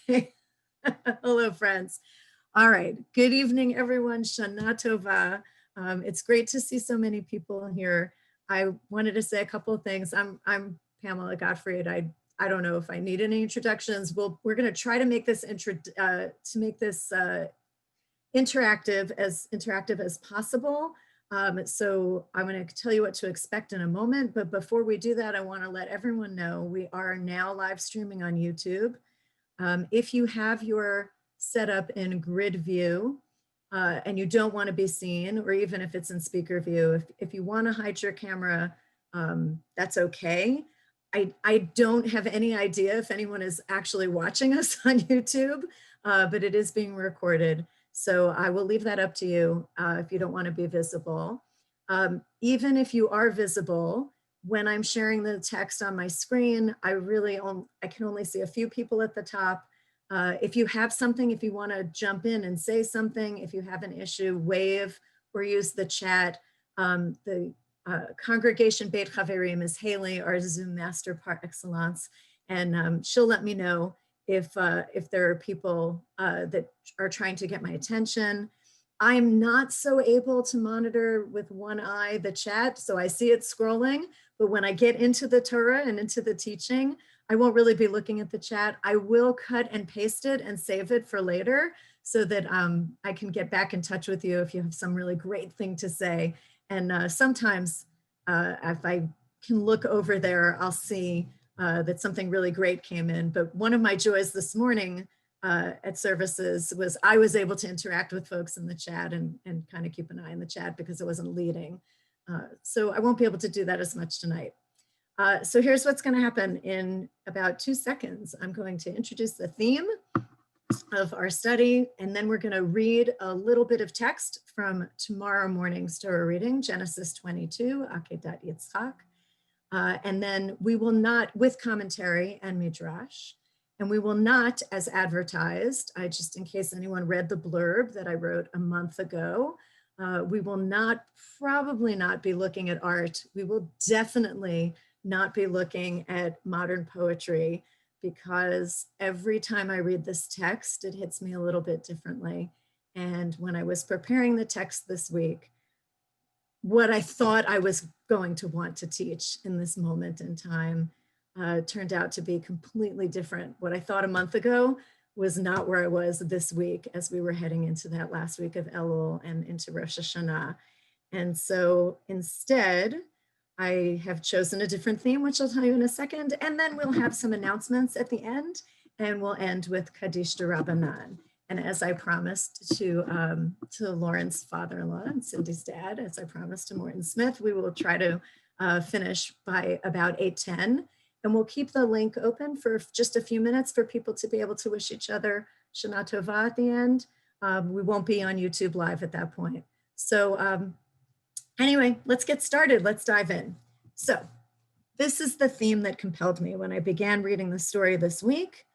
Okay. Hello, friends. All right. Good evening, everyone. Shana Tova. It's great to see so many people here. I wanted to say a couple of things. I'm Pamela Gottfried. I don't know if I need any introductions. We're going to try to make this interactive as possible. So I'm going to tell you what to expect in a moment. But before we do that, I want to let everyone know we are now live streaming on YouTube. If you have your setup in grid view and you don't want to be seen, or even if it's in speaker view, if you want to hide your camera, that's okay. I don't have any idea if anyone is actually watching us on YouTube, but it is being recorded. So I will leave that up to you if you don't want to be visible. Even if you are visible, when I'm sharing the text on my screen, I can only see a few people at the top. If you have something, if you want to jump in and say something, if you have an issue, wave or use the chat. The congregation Beit Haverim is Haley, our Zoom master par excellence, and she'll let me know if there are people that are trying to get my attention. I'm not so able to monitor with one eye the chat, so I see it scrolling, but when I get into the Torah and into the teaching, I won't really be looking at the chat. I will cut and paste it and save it for later so that I can get back in touch with you if you have some really great thing to say. And sometimes if I can look over there, I'll see that something really great came in. But one of my joys this morning at services was I was able to interact with folks in the chat and kind of keep an eye on the chat because it wasn't leading. So I won't be able to do that as much tonight. So here's what's going to happen in about 2 seconds. I'm going to introduce the theme of our study, and then we're going to read a little bit of text from tomorrow morning's Torah reading, Genesis 22, Akedat Yitzchak. And then we will not, with commentary and midrash, and we will not, as advertised, just in case anyone read the blurb that I wrote a month ago, we will probably not be looking at art. We will definitely not be looking at modern poetry, because every time I read this text, it hits me a little bit differently. And when I was preparing the text this week, what I thought I was going to want to teach in this moment in time turned out to be completely different. What I thought a month ago was not where I was this week as we were heading into that last week of Elul and into Rosh Hashanah. And so instead, I have chosen a different theme, which I'll tell you in a second, and then we'll have some announcements at the end, and we'll end with Kaddish de Rabbanan. And as I promised to Lauren's father-in-law and Cindy's dad, as I promised to Morton Smith, we will try to finish by about 8:10, and we'll keep the link open for just a few minutes for people to be able to wish each other Shana Tova at the end. We won't be on YouTube Live at that point. So anyway, let's get started. Let's dive in. So this is the theme that compelled me when I began reading the story this week.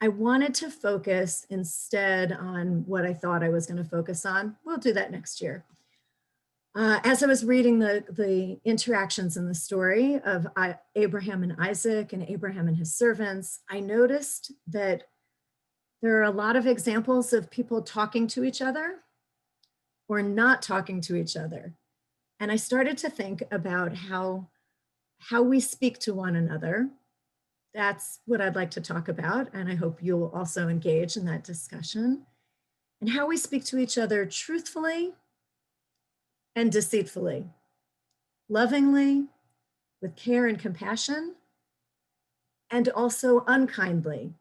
I wanted to focus instead on what I thought I was going to focus on. We'll do that next year. As I was reading the interactions in the story of Abraham and Isaac and Abraham and his servants, I noticed that there are a lot of examples of people talking to each other or not talking to each other. And I started to think about how we speak to one another. That's what I'd like to talk about, and I hope you'll also engage in that discussion. And how we speak to each other truthfully and deceitfully, lovingly, with care and compassion, and also unkindly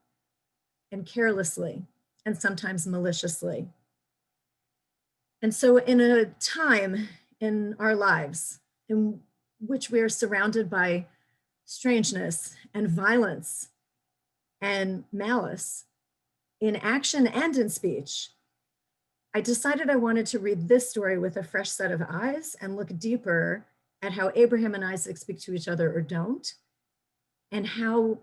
and carelessly, and sometimes maliciously. And so in a time in our lives in which we are surrounded by strangeness and violence and malice in action and in speech, I decided I wanted to read this story with a fresh set of eyes and look deeper at how Abraham and Isaac speak to each other or don't, and how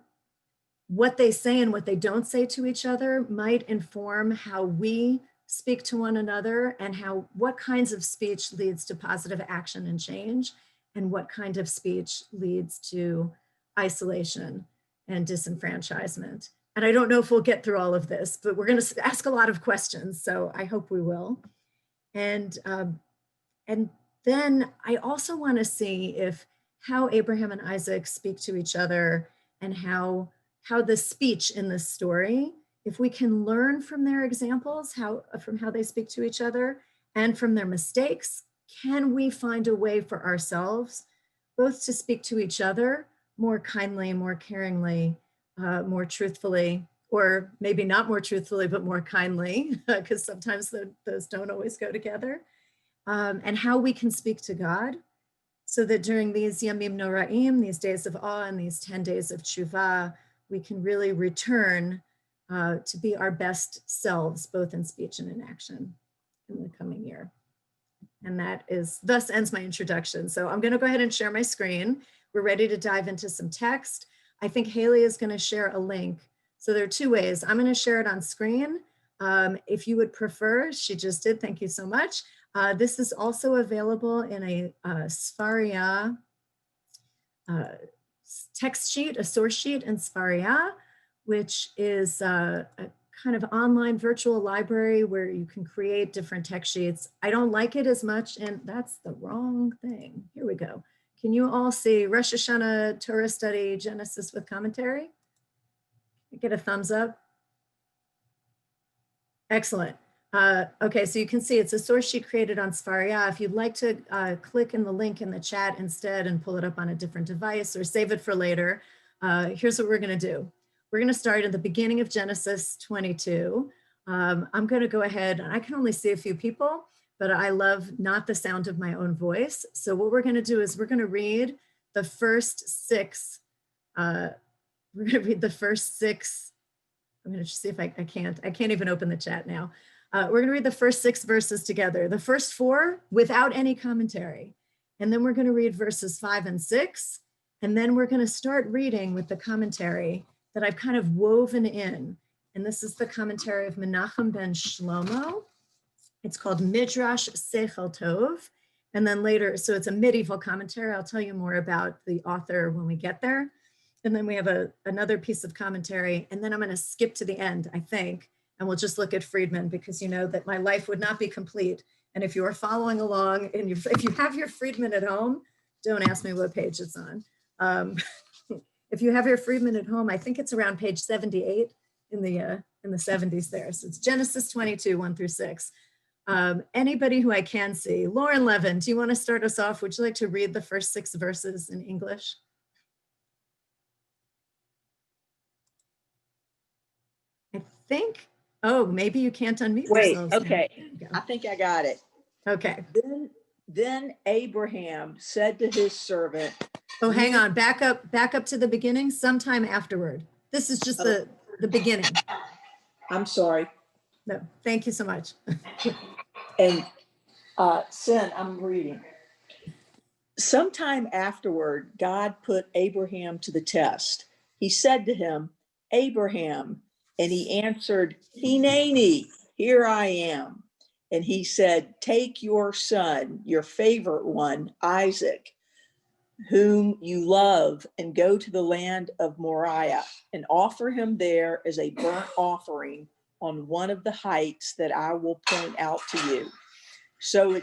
what they say and what they don't say to each other might inform how we speak to one another, and what kinds of speech leads to positive action and change, and what kind of speech leads to isolation and disenfranchisement. And I don't know if we'll get through all of this, but we're going to ask a lot of questions. So I hope we will. And then I also want to see if how Abraham and Isaac speak to each other, and how the speech in this story, if we can learn from their examples, from how they speak to each other and from their mistakes, can we find a way for ourselves both to speak to each other more kindly, more caringly, more truthfully, or maybe not more truthfully, but more kindly, because sometimes those don't always go together, and how we can speak to God, so that during these Yamim Noraim, these days of awe and these 10 days of tshuva, we can really return to be our best selves, both in speech and in action in the coming year. And thus ends my introduction. So I'm going to go ahead and share my screen. We're ready to dive into some text. I think Haley is going to share a link. So there are two ways. I'm going to share it on screen. If you would prefer, she just did, thank you so much. This is also available in a Sfaria text sheet, a source sheet in Sfaria, which is a kind of online virtual library where you can create different text sheets. I don't like it as much, and that's the wrong thing. Here we go. Can you all see Rosh Hashanah, Torah study, Genesis with commentary? Get a thumbs up. Excellent. Okay, so you can see it's a source sheet created on Sfaria. If you'd like to click in the link in the chat instead and pull it up on a different device or save it for later, here's what we're going to do. We're going to start at the beginning of Genesis 22. I'm going to go ahead, and I can only see a few people, but I love not the sound of my own voice. So what we're going to do is we're going to read the first six. We're going to read the first six. I'm going to see if I can't even open the chat now. We're going to read the first 6 verses together, the first 4 without any commentary. And then we're going to read verses 5 and 6. And then we're going to start reading with the commentary that I've kind of woven in. And this is the commentary of Menachem ben Shlomo. It's called Midrash Sechel Tov. And then later, so it's a medieval commentary. I'll tell you more about the author when we get there. And then we have another piece of commentary. And then I'm going to skip to the end, I think. And we'll just look at Friedman, because you know that my life would not be complete. And if you are following along, and if you have your Friedman at home, don't ask me what page it's on. If you have your Friedman at home, I think it's around page 78 in the 70s there. So it's Genesis 22, 1 through 6. Anybody who I can see, Lauren Levin, do you want to start us off? Would you like to read the first 6 verses in English? I think, oh, maybe you can't unmute yourselves. Okay. I think I got it. Okay. Then Abraham said to his servant. Oh, hang on, back up to the beginning, sometime afterward. This is just the beginning. I'm sorry. No, thank you so much. And Sin, I'm reading. Sometime afterward, God put Abraham to the test. He said to him, Abraham, and he answered, Hineni, here I am. And he said, take your son, your favorite one, Isaac, whom you love, and go to the land of Moriah and offer him there as a burnt offering on one of the heights that I will point out to you. So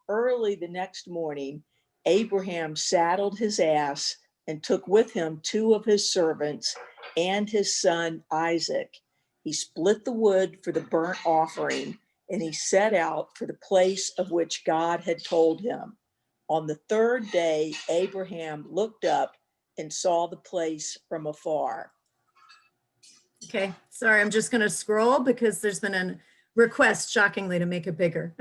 early the next morning, Abraham saddled his ass and took with him 2 of his servants and his son Isaac. He split the wood for the burnt offering, and he set out for the place of which God had told him. On the 3rd day, Abraham looked up and saw the place from afar. Okay, sorry, I'm just going to scroll because there's been a request, shockingly, to make it bigger.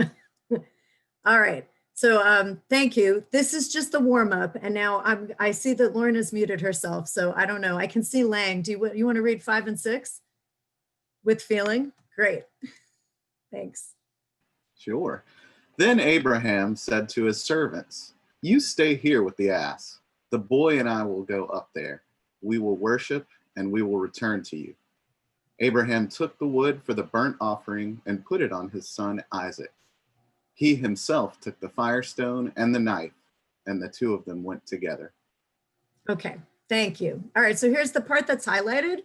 All right, so thank you. This is just the warm up, and now I see that Lauren has muted herself, so I don't know. I can see Lang. Do you want to read 5 and 6 with feeling? Great, thanks. Sure. Then Abraham said to his servants, you stay here with the ass. The boy and I will go up there. We will worship, and we will return to you. Abraham took the wood for the burnt offering and put it on his son Isaac. He himself took the firestone and the knife, and the 2 of them went together. Okay, Thank you. All right, so here's the part that's highlighted.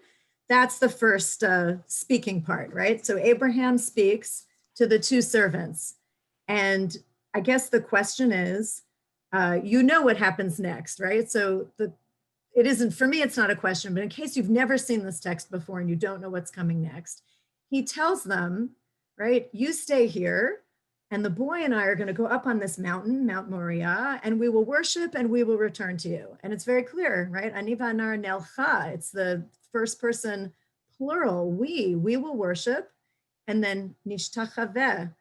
That's the first speaking part, right? So Abraham speaks to the two servants. And I guess the question is, you know what happens next, right? So it isn't, for me, it's not a question, but in case you've never seen this text before and you don't know what's coming next, he tells them, right, you stay here, and the boy and I are going to go up on this mountain, Mount Moriah, and we will worship and we will return to you. And it's very clear, right? Ani v'anar nelcha. It's the first person plural. We will worship, and then nishtachaveh,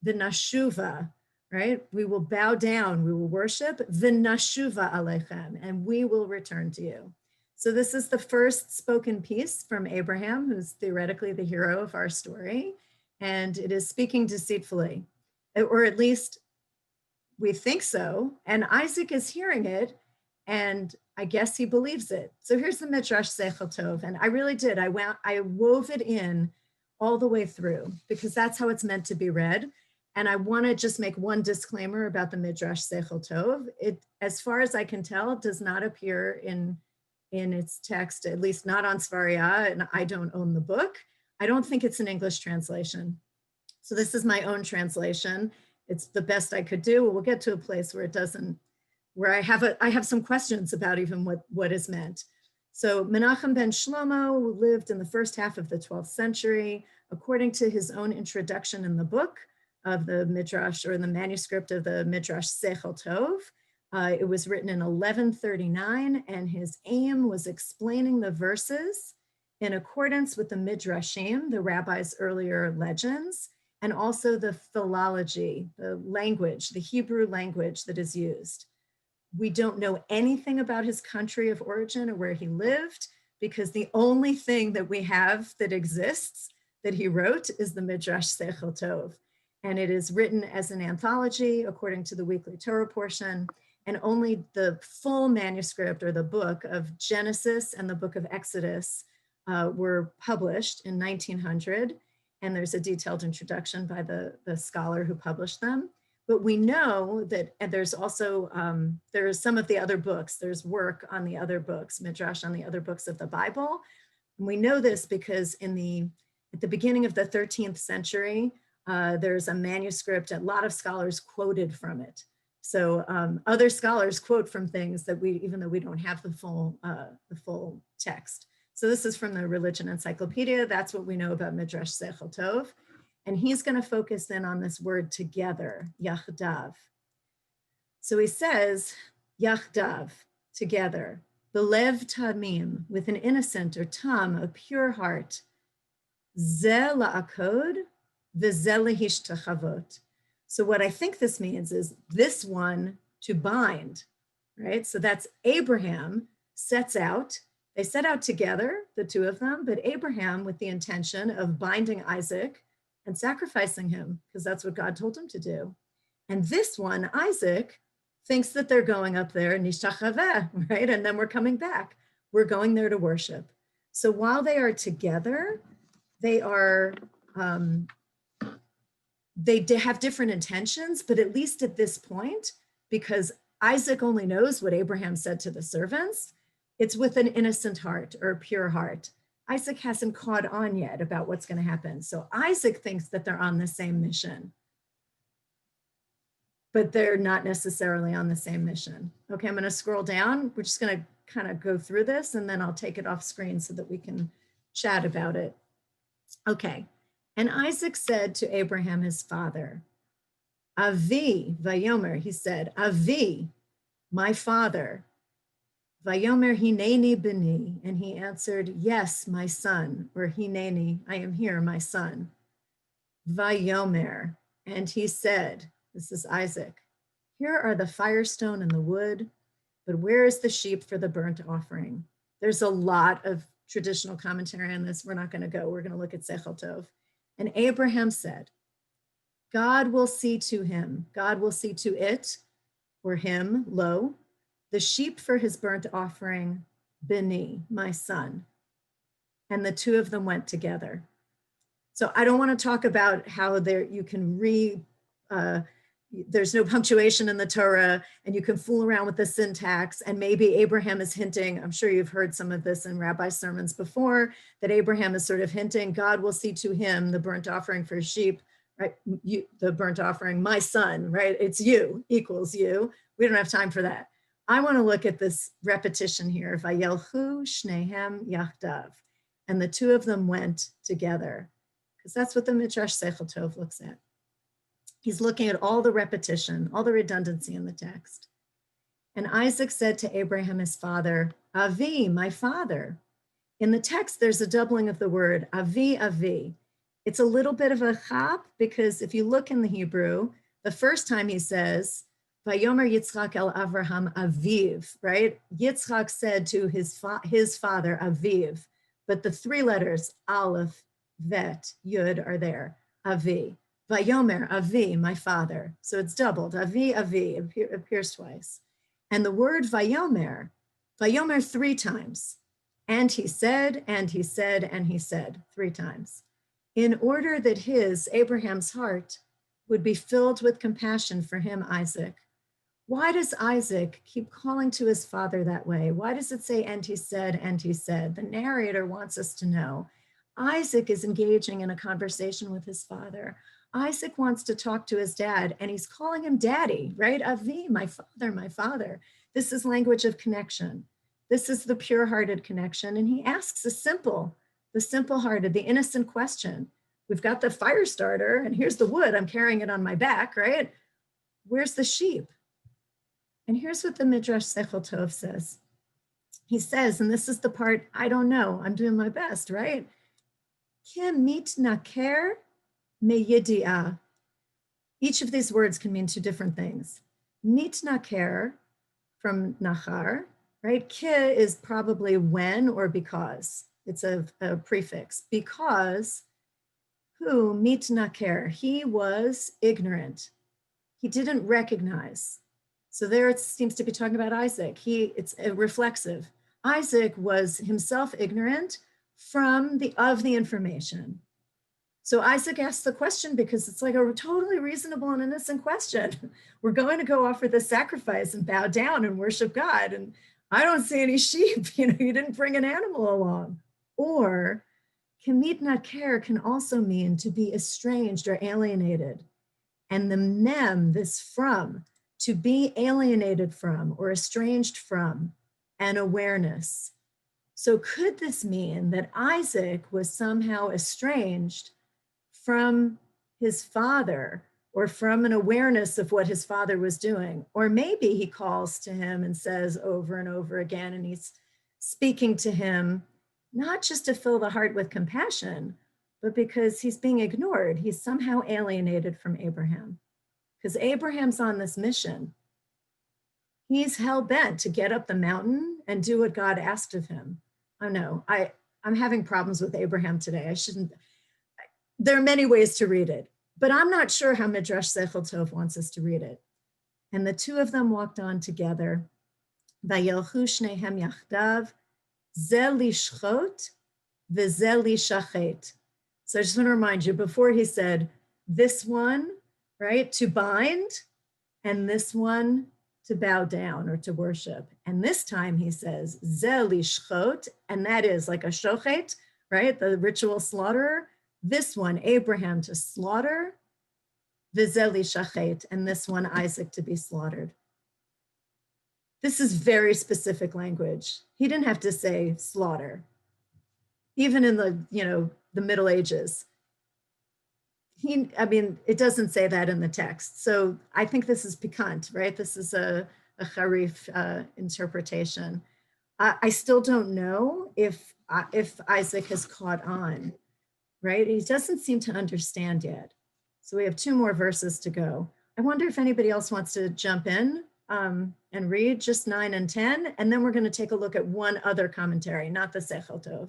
the nashuva, right? We will bow down, we will worship, the nashuva alechem, and we will return to you. So this is the first spoken piece from Abraham, who's theoretically the hero of our story, and it is speaking deceitfully, or at least we think so. And Isaac is hearing it, and I guess he believes it. So here's the Midrash Seichel Tov, and I really did. I wove it in all the way through because that's how it's meant to be read. And I want to just make one disclaimer about the Midrash Seichel Tov. It, as far as I can tell, does not appear in its text, at least not on Svaria, and I don't own the book. I don't think it's an English translation. So this is my own translation. It's the best I could do. We'll get to a place where it doesn't, where I have some questions about even what is meant. So Menachem ben Shlomo lived in the first half of the 12th century, according to his own introduction in the book of the Midrash, or in the manuscript of the Midrash Seichel Tov. It was written in 1139, and his aim was explaining the verses in accordance with the Midrashim, the rabbi's earlier legends, and also the philology, the language, the Hebrew language that is used. We don't know anything about his country of origin or where he lived, because the only thing that we have that exists that he wrote is the Midrash Seichel Tov. And it is written as an anthology according to the weekly Torah portion, and only the full manuscript, or the book of Genesis and the book of Exodus, were published in 1900. And there's a detailed introduction by the scholar who published them. But we know that, and there's also, there are some of the other books, there's work on the other books, Midrash on the other books of the Bible. And we know this because at the beginning of the 13th century, there's a manuscript, a lot of scholars quoted from it. So other scholars quote from things that even though we don't have the full text. So this is from the Religion Encyclopedia. That's what we know about Midrash Seichel Tov. And he's going to focus in on this word together, yachdav. So he says, yachdav, together, belev tamim, with an innocent or tam, a pure heart, ze la'akod, v'ze lehishtachavot. So what I think this means is this one to bind, right? So that's Abraham sets out. They set out together, the two of them, but Abraham with the intention of binding Isaac and sacrificing him, because that's what God told him to do. And this one, Isaac, thinks that they're going up there, nishtachaveh, right? And then we're coming back. We're going there to worship. So while they are together, they are, they have different intentions, but at least at this point, because Isaac only knows what Abraham said to the servants, it's with an innocent heart or a pure heart. Isaac hasn't caught on yet about what's going to happen. So Isaac thinks that they're on the same mission, but they're not necessarily on the same mission. Okay, I'm going to scroll down. We're just going to kind of go through this, and then I'll take it off screen so that we can chat about it. Okay, and Isaac said to Abraham, his father, Avi, Vayomer, he said, Avi, my father. Vayomer hineni beni, and he answered, yes, my son, or hineni, I am here, my son. Vayomer, and he said, this is Isaac, here are the firestone and the wood, but where is the sheep for the burnt offering? There's a lot of traditional commentary on this. We're not going to go. We're going to look at Seichel Tov. And Abraham said, God will see to him, God will see to it, or him, lo, the sheep for his burnt offering, Beni, my son. And the two of them went together. So I don't want to talk about how there you can there's no punctuation in the Torah, and you can fool around with the syntax. And maybe Abraham is hinting, I'm sure you've heard some of this in rabbi sermons before, that Abraham is sort of hinting, God will see to him the burnt offering for sheep, right? The burnt offering, my son, right? It's you equals you. We don't have time for that. I want to look at this repetition here. Vayelchu shnehem yachdav. And the two of them went together. Because that's what the Midrash Seichel Tov looks at. He's looking at all the repetition, all the redundancy in the text. And Isaac said to Abraham, his father, Avi, my father. In the text, there's a doubling of the word Avi, Avi. It's a little bit of a chap, because if you look in the Hebrew, the first time he says, Vayomer Yitzchak el Avraham Aviv, right? Yitzchak said to his father, Aviv, but the three letters, Aleph, Vet, Yud are there, Avi. Vayomer, Avi, my father. So it's doubled, Avi, Avi, appears twice. And the word Vayomer, Vayomer three times. And he said, and he said, and he said, three times. In order that Abraham's heart, would be filled with compassion for him, Isaac. Why does Isaac keep calling to his father that way? Why does it say, and he said, and he said? The narrator wants us to know Isaac is engaging in a conversation with his father. Isaac wants to talk to his dad, and he's calling him daddy, right? Avi, my father, my father. This is language of connection. This is the pure-hearted connection. And he asks the simple-hearted, the innocent question. We've got the fire starter, and here's the wood. I'm carrying it on my back, right? Where's the sheep? And here's what the Midrash Seichel Tov says. He says, and this is the part I don't know, I'm doing my best, right? Kim mit naker meyidi'ah. Each of these words can mean two different things. Mit naker, from nachar, right? Ki is probably when or because. It's a prefix. Because who mit naker, he was ignorant. He didn't recognize. So there it seems to be talking about Isaac. It's a reflexive. Isaac was himself ignorant of the information. So Isaac asked the question because it's like a totally reasonable and innocent question. We're going to go offer the sacrifice and bow down and worship God. And I don't see any sheep. You didn't bring an animal along. Or kamit naker can also mean to be estranged or alienated. And the mem, this from, to be alienated from or estranged from, an awareness. So could this mean that Isaac was somehow estranged from his father or from an awareness of what his father was doing? Or maybe he calls to him and says over and over again, and he's speaking to him, not just to fill the heart with compassion, but because he's being ignored. He's somehow alienated from Abraham. Because Abraham's on this mission. He's hell-bent to get up the mountain and do what God asked of him. Oh no, I'm having problems with Abraham today. There are many ways to read it, but I'm not sure how Midrash Seichel Tov wants us to read it. And the two of them walked on together. Vayelchu shnehem yachdav, ze lishchot v'ze lishachet. So I just want to remind you, before he said, this one, right, to bind, and this one to bow down or to worship. And this time he says, ze lishchot, and that is like a shochet, right, the ritual slaughterer. This one, Abraham, to slaughter, v'ze lishachet, and this one, Isaac, to be slaughtered. This is very specific language. He didn't have to say slaughter. Even in the Middle Ages, it doesn't say that in the text. So I think this is piquant, right? This is a Harif interpretation. I still don't know if Isaac has caught on, right? He doesn't seem to understand yet. So we have two more verses to go. I wonder if anybody else wants to jump in and read just 9 and 10, and then we're going to take a look at one other commentary, not the Seichel Tov.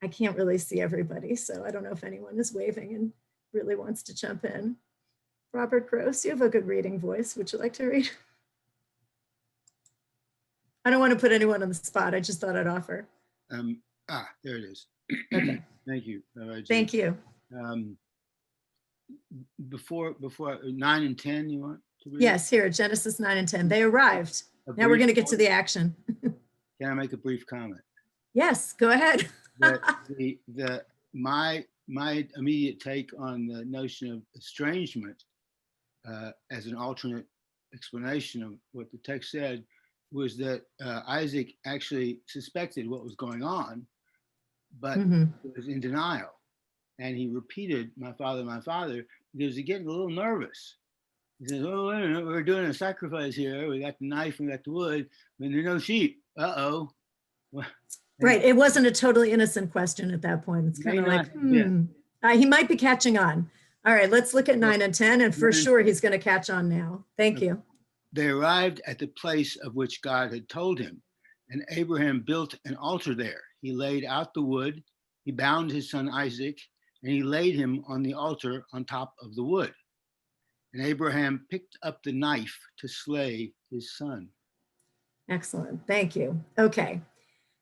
I can't really see everybody, so I don't know if anyone is waving and really wants to jump in. Robert Gross, you have a good reading voice. Would you like to read? I don't want to put anyone on the spot. I just thought I'd offer. There it is. Okay. Thank you. Thank you. before 9 and 10, you want to read? Yes, here, Genesis 9 and 10. They arrived. A Now we're brief going to get to comment. the action. Can I make a brief comment? Yes, go ahead. That my immediate take on the notion of estrangement as an alternate explanation of what the text said was that Isaac actually suspected what was going on, but Mhm. was in denial. And he repeated, my father, because he's getting a little nervous. He says, oh, wait a minute, we're doing a sacrifice here. We got the knife, we got the wood, and there are no sheep. Uh-oh. Right. It wasn't a totally innocent question at that point. It's kind of like, he might be catching on. All right, let's look at 9 and 10. And for sure, he's going to catch on now. Thank you. They arrived at the place of which God had told him, and Abraham built an altar there. He laid out the wood, he bound his son Isaac, and he laid him on the altar on top of the wood. And Abraham picked up the knife to slay his son. Excellent. Thank you. Okay.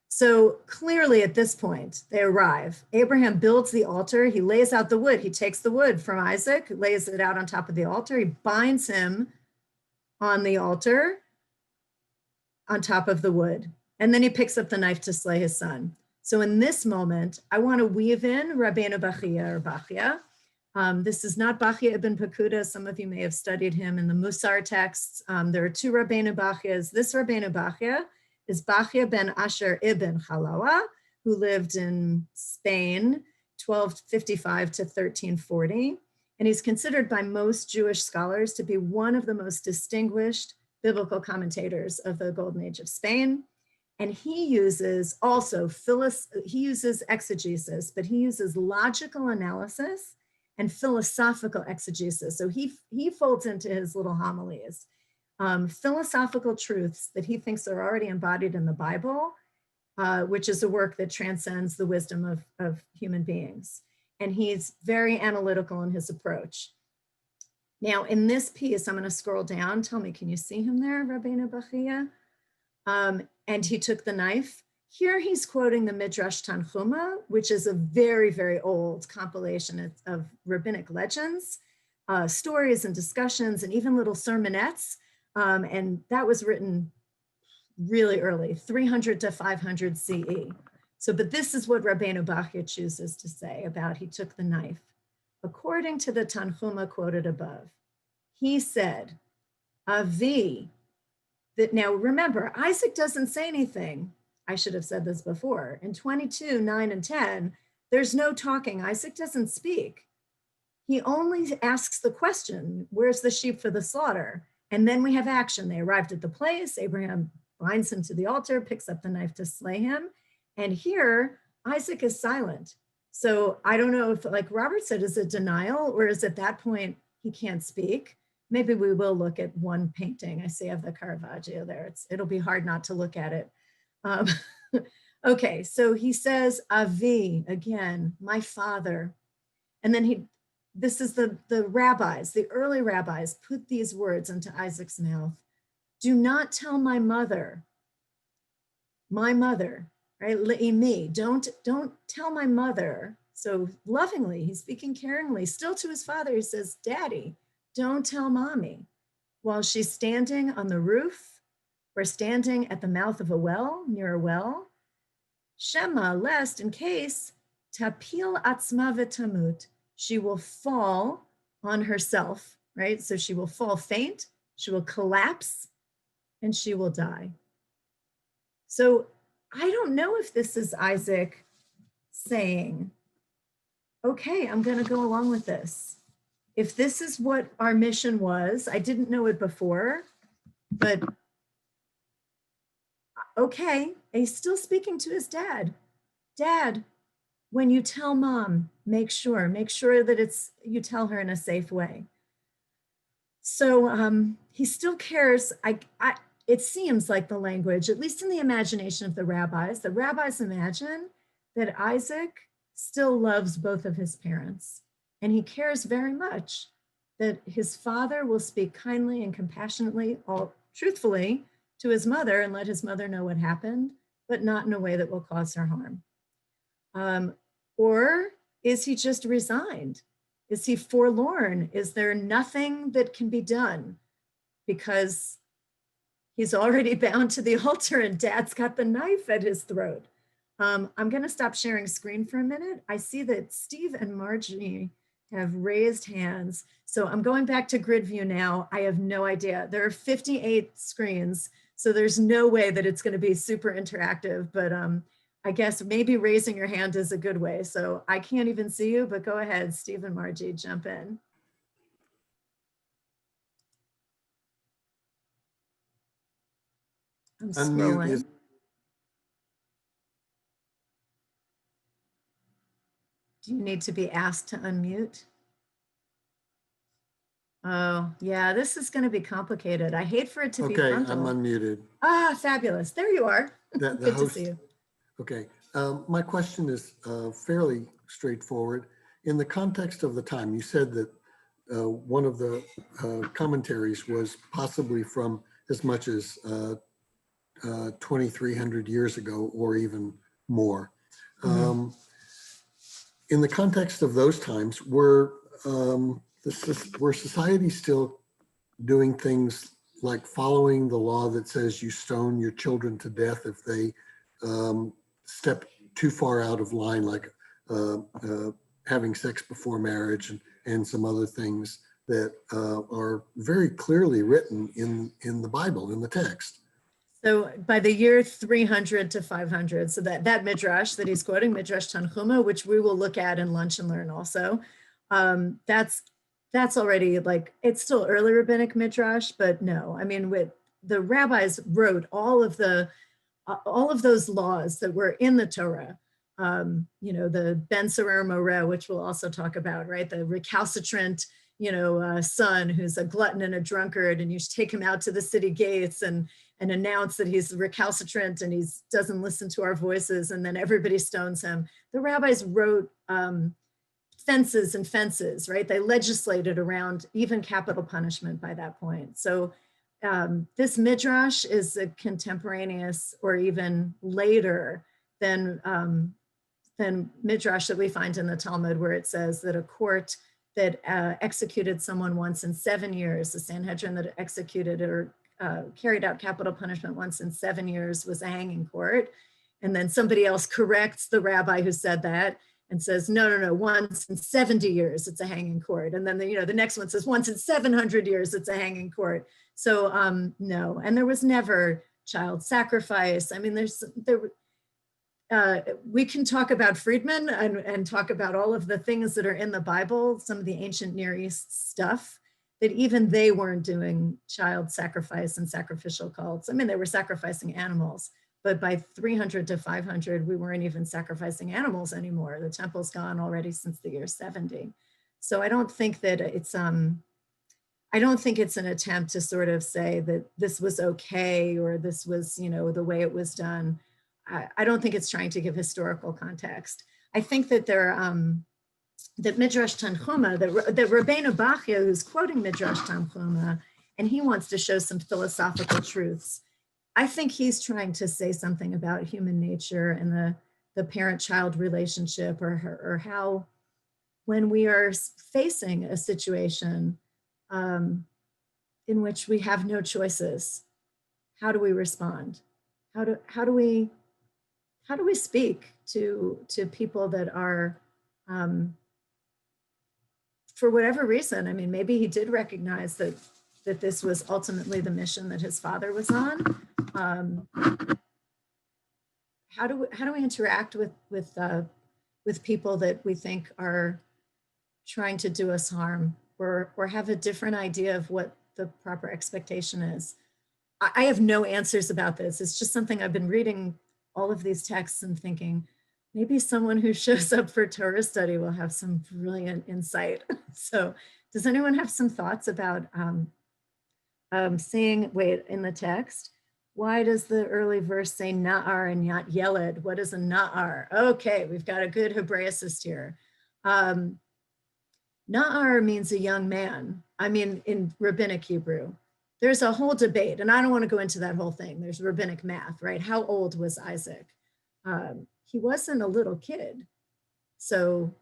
So clearly at this point, they arrive. Abraham builds the altar. He lays out the wood. He takes the wood from Isaac, lays it out on top of the altar. He binds him on the altar on top of the wood. And then he picks up the knife to slay his son. So in this moment, I want to weave in Rabbeinu Bachia or Bachia. This is not Bachia ibn Pakuda. Some of you may have studied him in the Musar texts. There are two Rabbeinu Bachias. This Rabbeinu Bachia is Bachia ben Asher ibn Halawa, who lived in Spain, 1255 to 1340. And he's considered by most Jewish scholars to be one of the most distinguished biblical commentators of the Golden Age of Spain. And he uses also, he uses exegesis, but he uses logical analysis and philosophical exegesis. So he folds into his little homilies philosophical truths that he thinks are already embodied in the Bible, which is a work that transcends the wisdom of human beings. And he's very analytical in his approach. Now, in this piece, I'm going to scroll down. Tell me, can you see him there, Rabbeinu Bachia? And he took the knife. Here he's quoting the Midrash Tanchuma, which is a very, very old compilation of rabbinic legends, stories and discussions, and even little sermonettes. And that was written really early, 300 to 500 CE. So, but this is what Rabbeinu Bachia chooses to say about he took the knife. According to the Tanchuma quoted above, he said, Avi, that now remember, Isaac doesn't say anything. I should have said this before. In 22, 9 and 10, there's no talking. Isaac doesn't speak. He only asks the question, where's the sheep for the slaughter? And then we have action. They arrived at the place. Abraham binds him to the altar, picks up the knife to slay him. And here, Isaac is silent. So I don't know if, like Robert said, is it denial or is at that point he can't speak? Maybe we will look at one painting. I see I have the Caravaggio there. It'll be hard not to look at it. Okay, so he says, Avi, again, my father. And then this is the rabbis, the early rabbis put these words into Isaac's mouth. Do not tell my mother, right? Le'imi, don't tell my mother. So lovingly, he's speaking caringly, still to his father, he says, Daddy, don't tell mommy. While she's standing on the roof or standing at the mouth of a well, near a well, Shema, lest in case, tapil atzma v'tamut, she will fall on herself, right? So she will fall faint, she will collapse, and she will die. So I don't know if this is Isaac saying, okay, I'm going to go along with this. If this is what our mission was, I didn't know it before, but okay, he's still speaking to his dad. Dad, when you tell mom, make sure that you tell her in a safe way. So he still cares. It seems like the language, at least in the imagination of the rabbis imagine that Isaac still loves both of his parents. And he cares very much that his father will speak kindly and compassionately, truthfully to his mother and let his mother know what happened, but not in a way that will cause her harm. Or is he just resigned? Is he forlorn? Is there nothing that can be done? Because he's already bound to the altar and dad's got the knife at his throat. I'm going to stop sharing screen for a minute. I see that Steve and Margie have raised hands. So I'm going back to grid view now. I have no idea. There are 58 screens, so there's no way that it's going to be super interactive, but I guess maybe raising your hand is a good way. So I can't even see you, but go ahead, Steve and Margie, jump in. I'm scrolling. Do you need to be asked to unmute? Oh, yeah, this is going to be complicated. I hate for it to be frontal. I'm unmuted. Ah, fabulous. There you are. Good to see you. Okay. My question is fairly straightforward. In the context of the time, you said that one of the commentaries was possibly from as much as 2,300 years ago or even more. Mhm. In the context of those times, were society still doing things like following the law that says you stone your children to death if they step too far out of line, like having sex before marriage and some other things that are very clearly written in the Bible, in the text? So by the year 300 to 500, so that Midrash that he's quoting, Midrash Tanchuma, which we will look at in Lunch and Learn also, that's already like, it's still early rabbinic Midrash, but no, I mean, with the rabbis wrote all of those laws that were in the Torah, the Ben Sarer Moreh, which we'll also talk about, right? The recalcitrant, son who's a glutton and a drunkard, and you should take him out to the city gates and announce that he's recalcitrant and he doesn't listen to our voices, and then everybody stones him. The rabbis wrote fences and fences, right? They legislated around even capital punishment by that point. So this midrash is a contemporaneous or even later than midrash that we find in the Talmud, where it says that a court that executed someone once in 7 years, the Sanhedrin that executed or carried out capital punishment once in 7 years was a hanging court. And then somebody else corrects the rabbi who said that and says, no, once in 70 years, it's a hanging court. And then the next one says once in 700 years, it's a hanging court. So no, and there was never child sacrifice. I mean, we can talk about Friedman and talk about all of the things that are in the Bible, some of the ancient Near East stuff, that even they weren't doing child sacrifice and sacrificial cults. I mean, they were sacrificing animals, but by 300 to 500, we weren't even sacrificing animals anymore. The temple's gone already since the year 70. So I don't think that it's an attempt to sort of say that this was okay or this was, the way it was done. I don't think it's trying to give historical context. I think that that Midrash Tanchuma, that Rabbeinu Bachya, who's quoting Midrash Tanchuma, and he wants to show some philosophical truths. I think he's trying to say something about human nature and the parent-child relationship, or how, when we are facing a situation in which we have no choices, how do we respond? How do we speak to people that are, for whatever reason? I mean, maybe he did recognize that this was ultimately the mission that his father was on. How do we interact with people that we think are trying to do us harm, or have a different idea of what the proper expectation is? I have no answers about this. It's just something I've been reading all of these texts and thinking, maybe someone who shows up for Torah study will have some brilliant insight. So does anyone have some thoughts about saying, wait, in the text, why does the early verse say na'ar and not yeled? What is a na'ar? Okay, we've got a good Hebraicist here. Na'ar means a young man. I mean, in rabbinic Hebrew, there's a whole debate, and I don't want to go into that whole thing. There's rabbinic math, right? How old was Isaac? He wasn't a little kid. So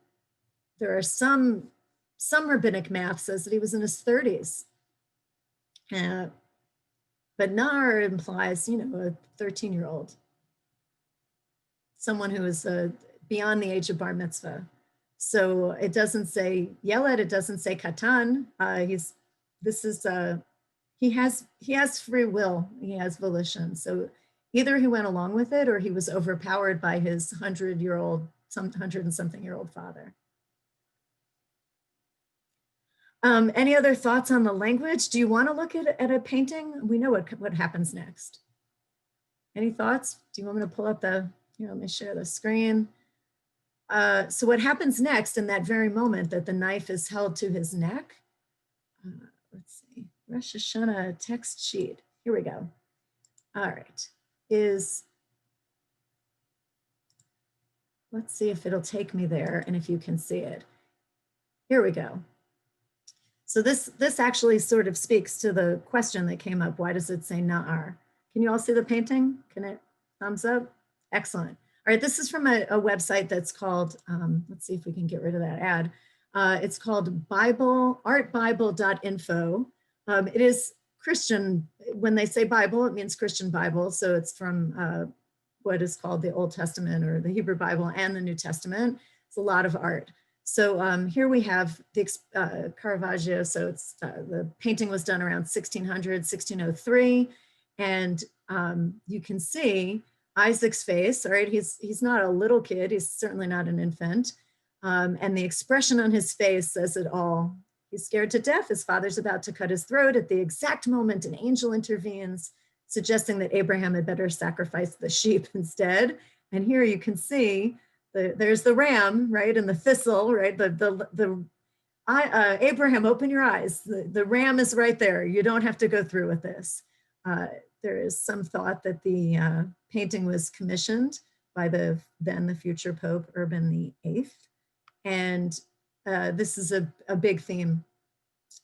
there are some some rabbinic math says that he was in his 30s. But Nar implies, you know, a 13-year-old, someone who is beyond the age of bar mitzvah. So it doesn't say Yeled, it doesn't say Katan. He has free will, he has volition. So either he went along with it or he was overpowered by his 100-year-old, 100-and-something-year-old father. Any other thoughts on the language? Do you want to look at a painting? We know what happens next. Any thoughts? Do you want me to pull up let me share the screen. So what happens next in that very moment that the knife is held to his neck? Let's see, Rosh Hashanah text sheet. Here we go. All right, let's see if it'll take me there and if you can see it. Here we go. So this actually sort of speaks to the question that came up. Why does it say Na'ar? Can you all see the painting? Can it, thumbs up? Excellent. All right, this is from a website that's called, let's see if we can get rid of that ad. It's called artbible.info. It is Christian. When they say Bible, it means Christian Bible. So it's from what is called the Old Testament or the Hebrew Bible and the New Testament. It's a lot of art. So here we have the Caravaggio. So it's the painting was done around 1600, 1603. And you can see Isaac's face, all right? He's not a little kid. He's certainly not an infant. And the expression on his face says it all. He's scared to death. His father's about to cut his throat. At the exact moment, an angel intervenes, suggesting that Abraham had better sacrifice the sheep instead. And here you can see there's the ram, right? And the thistle, right? Abraham, open your eyes. The ram is right there. You don't have to go through with this. There is some thought that the painting was commissioned by the future Pope Urban VIII. And this is a big theme,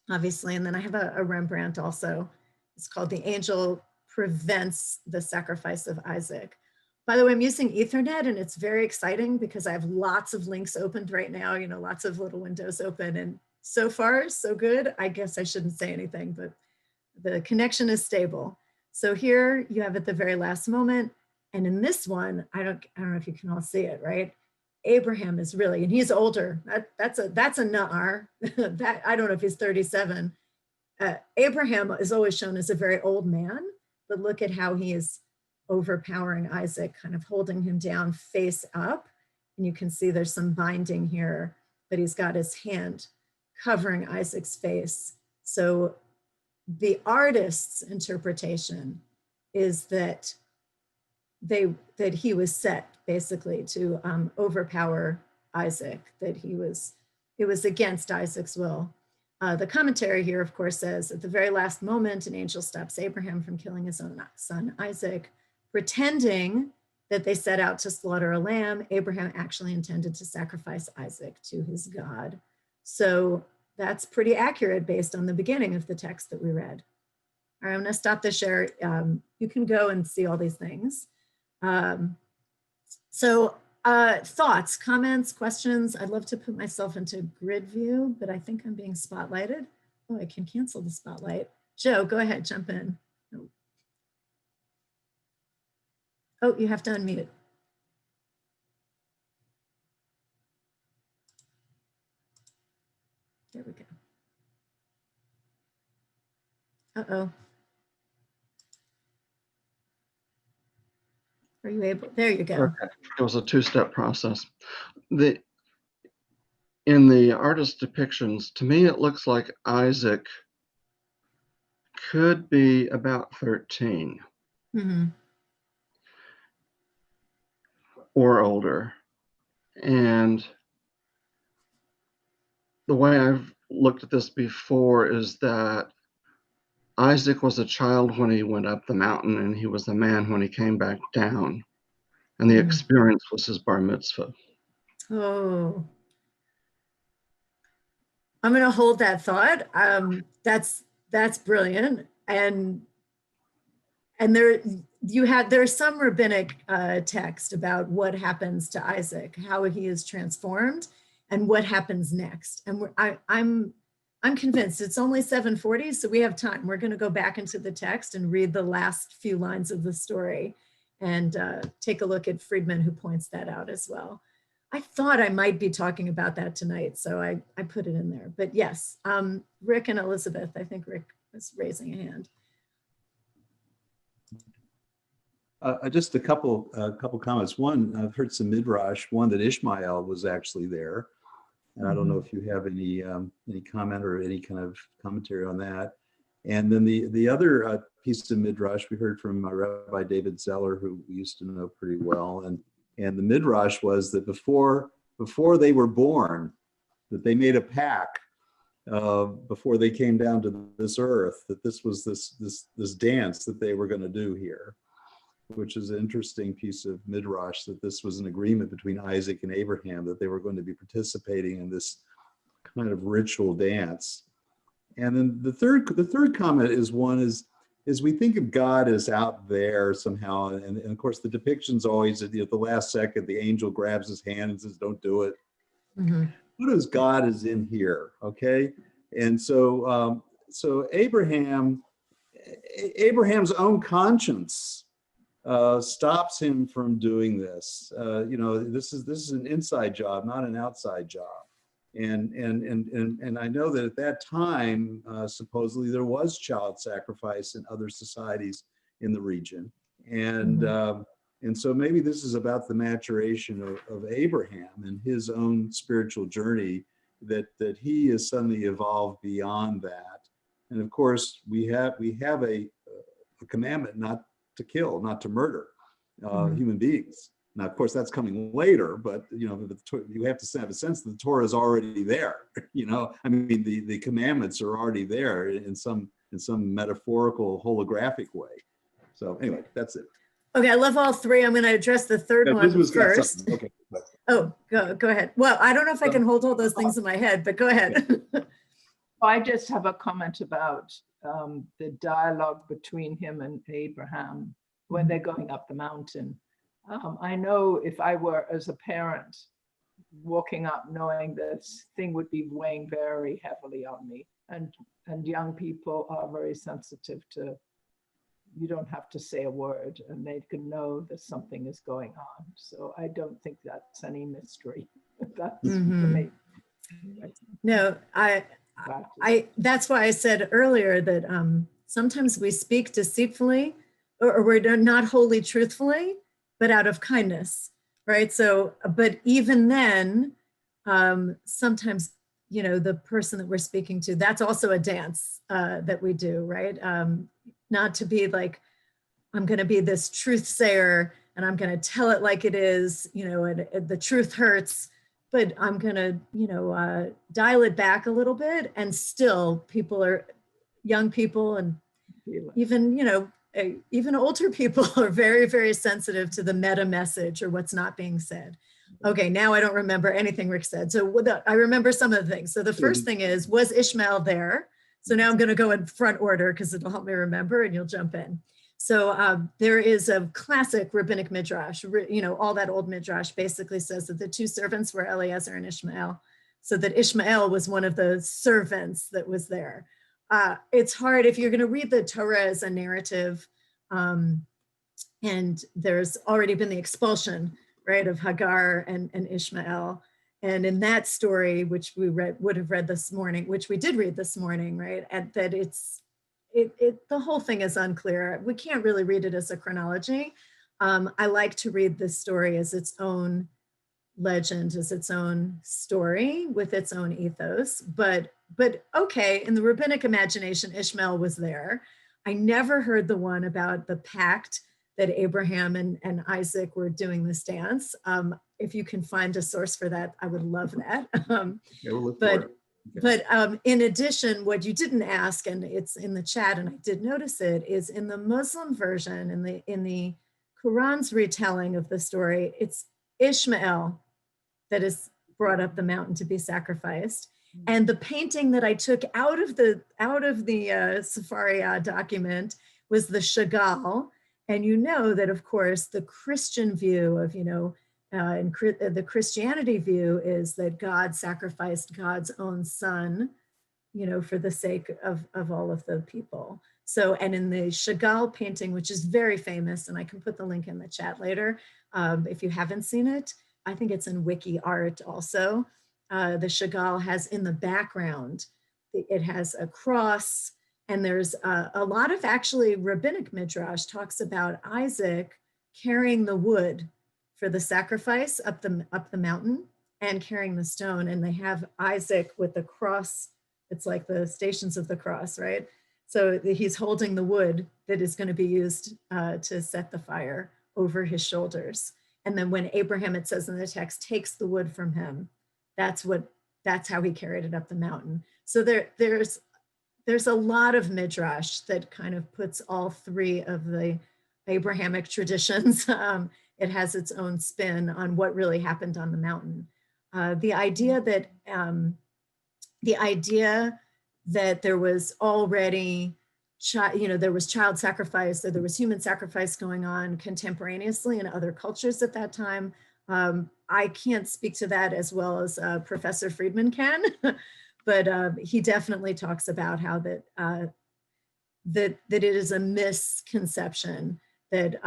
obviously. And then I have a Rembrandt also. It's called The Angel Prevents the Sacrifice of Isaac. By the way, I'm using Ethernet and it's very exciting because I have lots of links opened right now, you know, lots of little windows open, and so far, so good. I guess I shouldn't say anything, but the connection is stable. So here you have at the very last moment. And in this one, I don't know if you can all see it, right? Abraham is really, and he's older. That's a Na'ar. That, I don't know if he's 37. Abraham is always shown as a very old man, but look at how he is overpowering Isaac, kind of holding him down face up. And you can see there's some binding here, but he's got his hand covering Isaac's face. So the artist's interpretation is that he was set basically to overpower Isaac, that it was against Isaac's will. The commentary here, of course, says at the very last moment, an angel stops Abraham from killing his own son Isaac, pretending that they set out to slaughter a lamb. Abraham actually intended to sacrifice Isaac to his God. So that's pretty accurate based on the beginning of the text that we read. All right, I'm gonna stop the share. You can go and see all these things. Thoughts, comments, questions? I'd love to put myself into grid view, but I think I'm being spotlighted. Oh, I can cancel the spotlight. Joe, go ahead, jump in. Oh, you have to unmute. There we go. Uh-oh. Are you able? There you go. Okay. It was a two-step process. In the artist's depictions, to me, it looks like Isaac could be about 13 or older. And the way I've looked at this before is that Isaac was a child when he went up the mountain, and he was a man when he came back down. And the experience was his bar mitzvah. Oh, I'm going to hold that thought. That's brilliant. And there's some rabbinic text about what happens to Isaac, how he is transformed. and what happens next. And I'm convinced it's only 7:40, so we have time. We're going to go back into the text and read the last few lines of the story and take a look at Friedman, who points that out as well. I thought I might be talking about that tonight, so I put it in there. But yes, Rick and Elizabeth, I think Rick was raising a hand. Just a couple comments. One, I've heard some midrash. One, that Ishmael was actually there, and I don't know if you have any comment or any kind of commentary on that. And then the other piece of midrash we heard from Rabbi David Zeller, who we used to know pretty well, and the midrash was that before they were born, that they made a pact before they came down to this earth, that this was this dance that they were going to do here, which is an interesting piece of midrash, that this was an agreement between Isaac and Abraham, that they were going to be participating in this kind of ritual dance. And then the third comment is we think of God as out there somehow, and of course the depiction's always at the last second, the angel grabs his hand and says, "Don't do it." What is God is in here, okay? And so Abraham's own conscience stops him from doing this. This is an inside job, not an outside job. And I know that at that time, supposedly there was child sacrifice in other societies in the region, and so maybe this is about the maturation of Abraham and his own spiritual journey, that he has suddenly evolved beyond that. And of course, we have a commandment not to kill, not to murder human beings. Now, of course, that's coming later, but you have to have a sense that the Torah is already there. I mean, the commandments are already there in some metaphorical, holographic way. So anyway, that's it. Okay, I love all three. I'm going to address the third one first. Okay. Oh, go ahead. Well, I don't know if I can hold all those things in my head, but go ahead. I just have a comment about the dialogue between him and Abraham when they're going up the mountain. I know if I were, as a parent, walking up knowing this thing would be weighing very heavily on me, and young people are very sensitive to, you don't have to say a word and they can know that something is going on. So I don't think that's any mystery. That's for me. No, that's why I said earlier that sometimes we speak deceitfully, or we're not wholly truthfully, but out of kindness, right? So, but even then, sometimes, the person that we're speaking to, that's also a dance that we do, right? Not to be like, I'm going to be this truth sayer and I'm going to tell it like it is, and the truth hurts, but I'm going to, dial it back a little bit. And still young people and even older people are very, very sensitive to the meta message or what's not being said. Okay, now I don't remember anything Rick said. So I remember some of the things. So the first thing was Ishmael there? So now I'm going to go in front order because it'll help me remember and you'll jump in. So there is a classic rabbinic midrash, all that old midrash basically says that the two servants were Eliezer and Ishmael. So that Ishmael was one of the servants that was there. It's hard if you're going to read the Torah as a narrative, and there's already been the expulsion, right, of Hagar and Ishmael. And in that story, which we would have read this morning, which we did read this morning, right, and that the whole thing is unclear. We can't really read it as a chronology. I like to read this story as its own legend, as its own story with its own ethos, but okay, in the rabbinic imagination, Ishmael was there. I never heard the one about the pact that Abraham and Isaac were doing this dance. If you can find a source for that, I would love that. We'll look for it. But in addition, what you didn't ask, and it's in the chat, and I did notice it, is in the Muslim version, in the Quran's retelling of the story, it's Ishmael that is brought up the mountain to be sacrificed. And the painting that I took out of the Sefaria document was the Chagall. And that, of course, the Christian view of, And the Christianity view is that God sacrificed God's own son, for the sake of all of the people. So, and in the Chagall painting, which is very famous, and I can put the link in the chat later, if you haven't seen it, I think it's in Wiki Art also. The Chagall has in the background, it has a cross, and there's a lot of actually rabbinic midrash talks about Isaac carrying the wood for the sacrifice up the mountain and carrying the stone. And they have Isaac with the cross. It's like the Stations of the Cross, right? So he's holding the wood that is going to be used to set the fire over his shoulders. And then when Abraham, it says in the text, takes the wood from him, that's how he carried it up the mountain. So there's a lot of midrash that kind of puts all three of the Abrahamic traditions. It has its own spin on what really happened on the mountain. The idea that there was already, there was child sacrifice, or there was human sacrifice going on contemporaneously in other cultures at that time. I can't speak to that as well as Professor Friedman can, but he definitely talks about how that it is a misconception that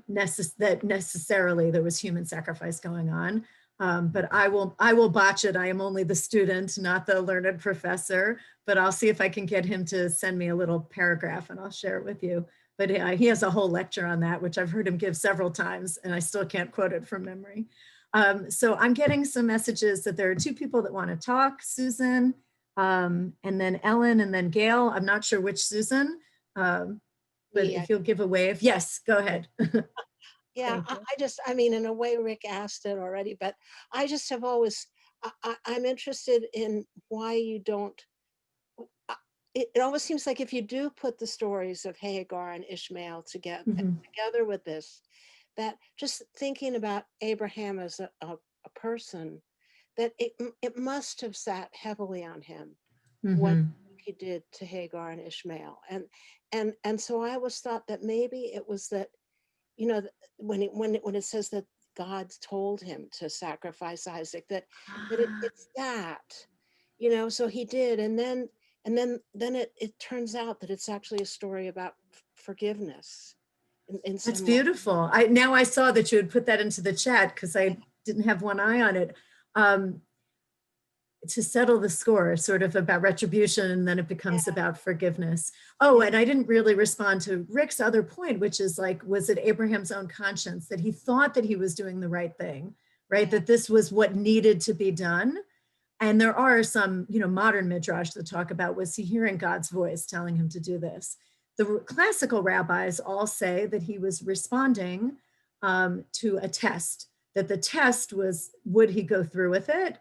necessarily there was human sacrifice going on. But I will botch it. I am only the student, not the learned professor, but I'll see if I can get him to send me a little paragraph and I'll share it with you. But he has a whole lecture on that, which I've heard him give several times, and I still can't quote it from memory. So I'm getting some messages that there are two people that want to talk, Susan, and then Ellen, and then Gail. I'm not sure which Susan, but Yeah. if you'll give a wave. Yes, go ahead. Yeah, I mean, in a way, Rick asked it already, but I just have always, I'm interested in why you don't, it always seems like if you do put the stories of Hagar and Ishmael together with this, that just thinking about Abraham as a person, that it must have sat heavily on him what he did to Hagar and Ishmael. And so I always thought that maybe it was that, when it says that God told him to sacrifice Isaac, it's that, so he did. And then it turns out that it's actually a story about forgiveness. That's beautiful. Now I saw that you had put that into the chat because I didn't have one eye on it. To settle the score, sort of about retribution, and then it becomes about forgiveness. Oh, and I didn't really respond to Rick's other point, which is like, was it Abraham's own conscience that he thought that he was doing the right thing, right? That this was what needed to be done. And there are some, modern midrash that talk about, was he hearing God's voice telling him to do this? The classical rabbis all say that he was responding to a test, that the test was, would he go through with it?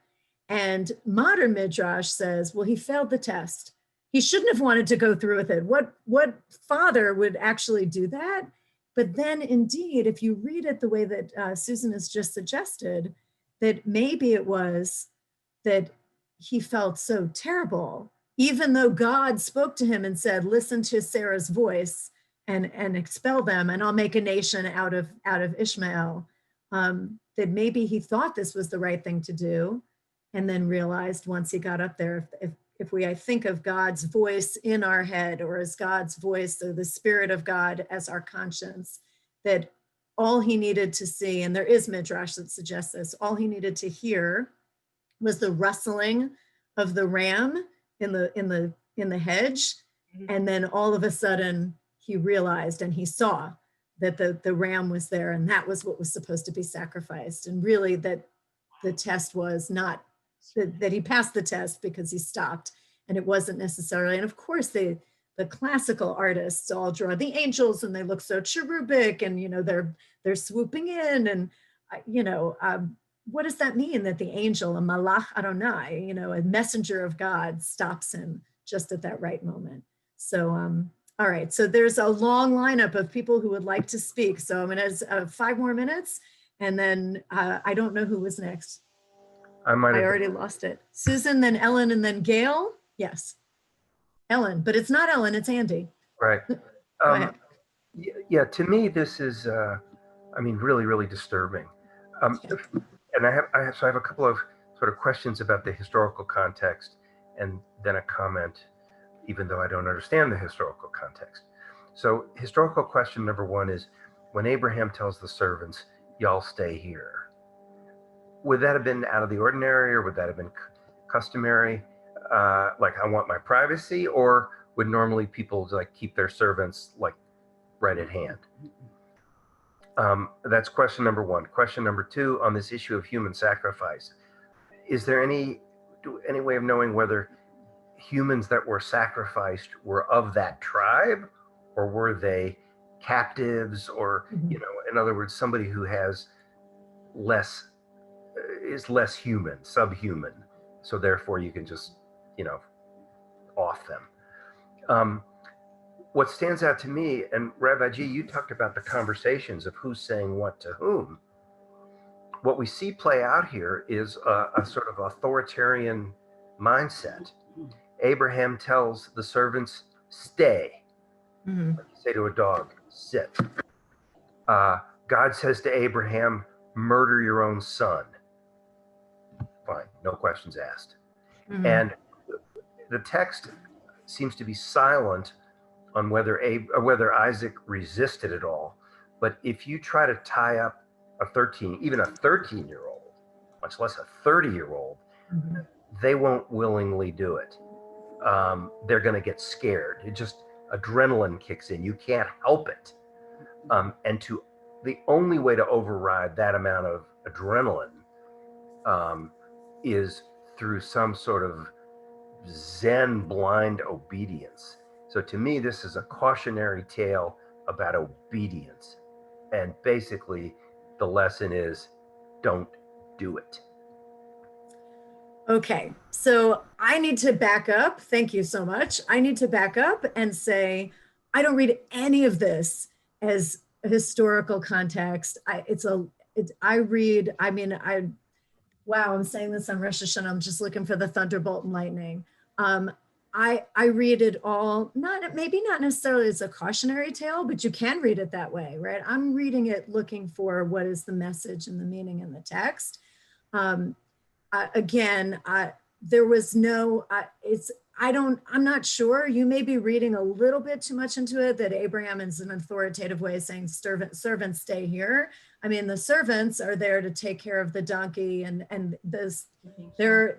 And modern midrash says, well, he failed the test. He shouldn't have wanted to go through with it. What father would actually do that? But then indeed, if you read it the way that Susan has just suggested, that maybe it was that he felt so terrible, even though God spoke to him and said, listen to Sarah's voice and expel them, and I'll make a nation out of Ishmael, that maybe he thought this was the right thing to do, and then realized once he got up there, if I think of God's voice in our head, or as God's voice, or the Spirit of God as our conscience, that all he needed to see, and there is midrash that suggests this, all he needed to hear was the rustling of the ram in the hedge, and then all of a sudden he realized and he saw that the ram was there, and that was what was supposed to be sacrificed, and really that the test was not that he passed the test because he stopped, and it wasn't necessarily. And of course, the classical artists all draw the angels, and they look so cherubic, and they're swooping in, and what does that mean that the angel, a malach Adonai, a messenger of God, stops him just at that right moment? So all right, so there's a long lineup of people who would like to speak. So I'm going to 5 more minutes, and then I don't know who was next. I already lost it. Susan, then Ellen, and then Gail. Yes, Ellen, but it's not Ellen, it's Andy. Right. Go ahead. Yeah, to me, this is, really, really disturbing. And I have a couple of sort of questions about the historical context, and then a comment, even though I don't understand the historical context. So historical question number one is, when Abraham tells the servants, y'all stay here, would that have been out of the ordinary, or would that have been customary? Like, I want my privacy, or would normally people like keep their servants like right at hand? That's question number one. Question number two, on this issue of human sacrifice, is there any way of knowing whether humans that were sacrificed were of that tribe, or were they captives, or, you know, in other words, somebody who has is less human, subhuman, so therefore you can just, you know, off them. What stands out to me, and Rabbi G, you talked about the conversations of who's saying what to whom. What we see play out here is a sort of authoritarian mindset. Abraham tells the servants, stay. Like you say to a dog, sit. God says to Abraham, murder your own son. Fine, no questions asked. And the text seems to be silent on whether Isaac resisted at all. But if you try to tie up even a 13-year-old, much less a 30-year-old, they won't willingly do it. They're going to get scared. It just, adrenaline kicks in. You can't help it. And the only way to override that amount of adrenaline is through some sort of Zen blind obedience. So to me, this is a cautionary tale about obedience. And basically, the lesson is, don't do it. Okay, so I need to back up. Thank you so much. I need to back up and say, I don't read any of this as a historical context. Wow, I'm saying this on Rosh Hashanah. I'm just looking for the thunderbolt and lightning. I read it all, maybe not necessarily as a cautionary tale, but you can read it that way, right? I'm reading it looking for what is the message and the meaning in the text. There was no, I'm not sure. You may be reading a little bit too much into it, that Abraham is an authoritative way of saying servants stay here. I mean, the servants are there to take care of the donkey, and their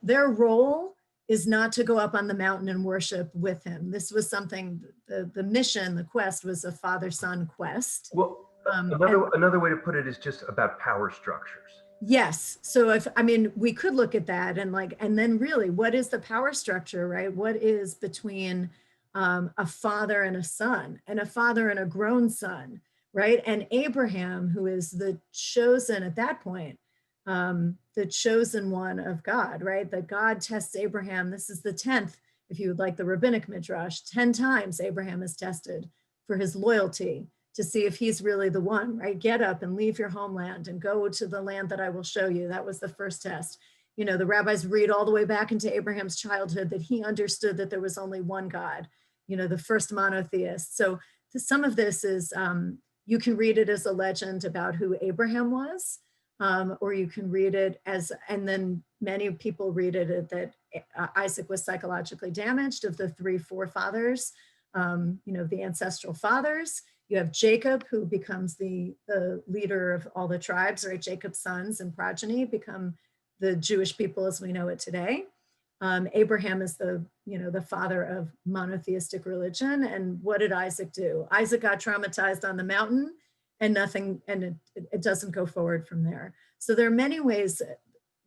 role is not to go up on the mountain and worship with him. This was something, the mission, the quest was a father-son quest. Well, another way to put it is just about power structures. Yes. So we could look at that and then really, what is the power structure, right? What is between a father and a son, and a father and a grown son, right? And Abraham, who is the chosen at that point, the chosen one of God, right? That God tests Abraham. This is the 10th, if you would like the rabbinic midrash, 10 times Abraham is tested for his loyalty, to see if he's really the one, right? Get up and leave your homeland and go to the land that I will show you. That was the first test. You know, the rabbis read all the way back into Abraham's childhood that he understood that there was only one God, you know, the first monotheist. So some of this is, you can read it as a legend about who Abraham was, or you can read it as, and then many people read it that Isaac was psychologically damaged of the 3 forefathers, you know, the ancestral fathers. You have Jacob, who becomes the leader of all the tribes, right? Jacob's sons and progeny become the Jewish people as we know it today. Abraham is the father of monotheistic religion. And what did Isaac do? Isaac got traumatized on the mountain, and it doesn't go forward from there. So there are many ways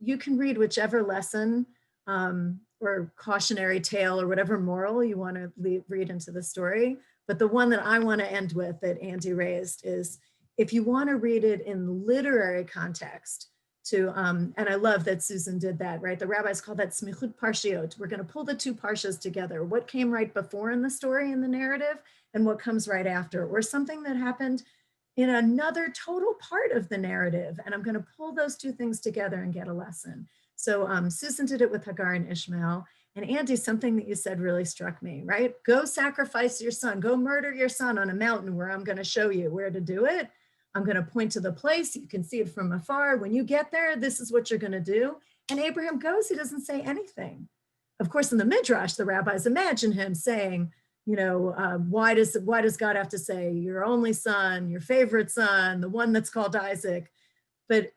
you can read whichever lesson or cautionary tale or whatever moral you want to read into the story. But the one that I want to end with that Andy raised is, if you want to read it in literary context, and I love that Susan did that, right? The rabbis call that smichut parshiot. We're going to pull the 2 parshas together. What came right before in the story, in the narrative, and what comes right after, or something that happened in another total part of the narrative. And I'm going to pull those 2 things together and get a lesson. So Susan did it with Hagar and Ishmael. And Andy, something that you said really struck me, right? Go sacrifice your son, go murder your son on a mountain where I'm going to show you where to do it. I'm going to point to the place. You can see it from afar. When you get there, this is what you're going to do. And Abraham goes, he doesn't say anything. Of course, in the Midrash, the rabbis imagine him saying, why does God have to say your only son, your favorite son, the one that's called Isaac? But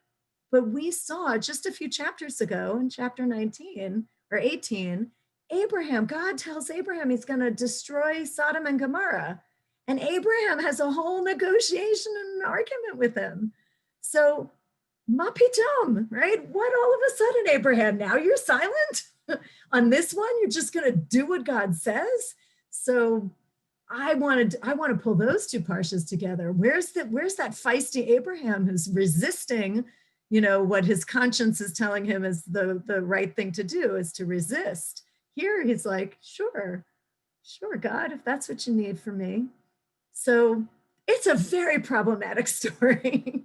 we saw just a few chapters ago in chapter 19 or 18, God tells Abraham he's going to destroy Sodom and Gomorrah. And Abraham has a whole negotiation and an argument with him. So, ma pitom, right? What all of a sudden, Abraham, now you're silent on this one? You're just going to do what God says? So I want to pull those two parshas together. Where's that feisty Abraham who's resisting, what his conscience is telling him is the right thing to do, is to resist. Here he's like, sure, God, if that's what you need from me. So it's a very problematic story.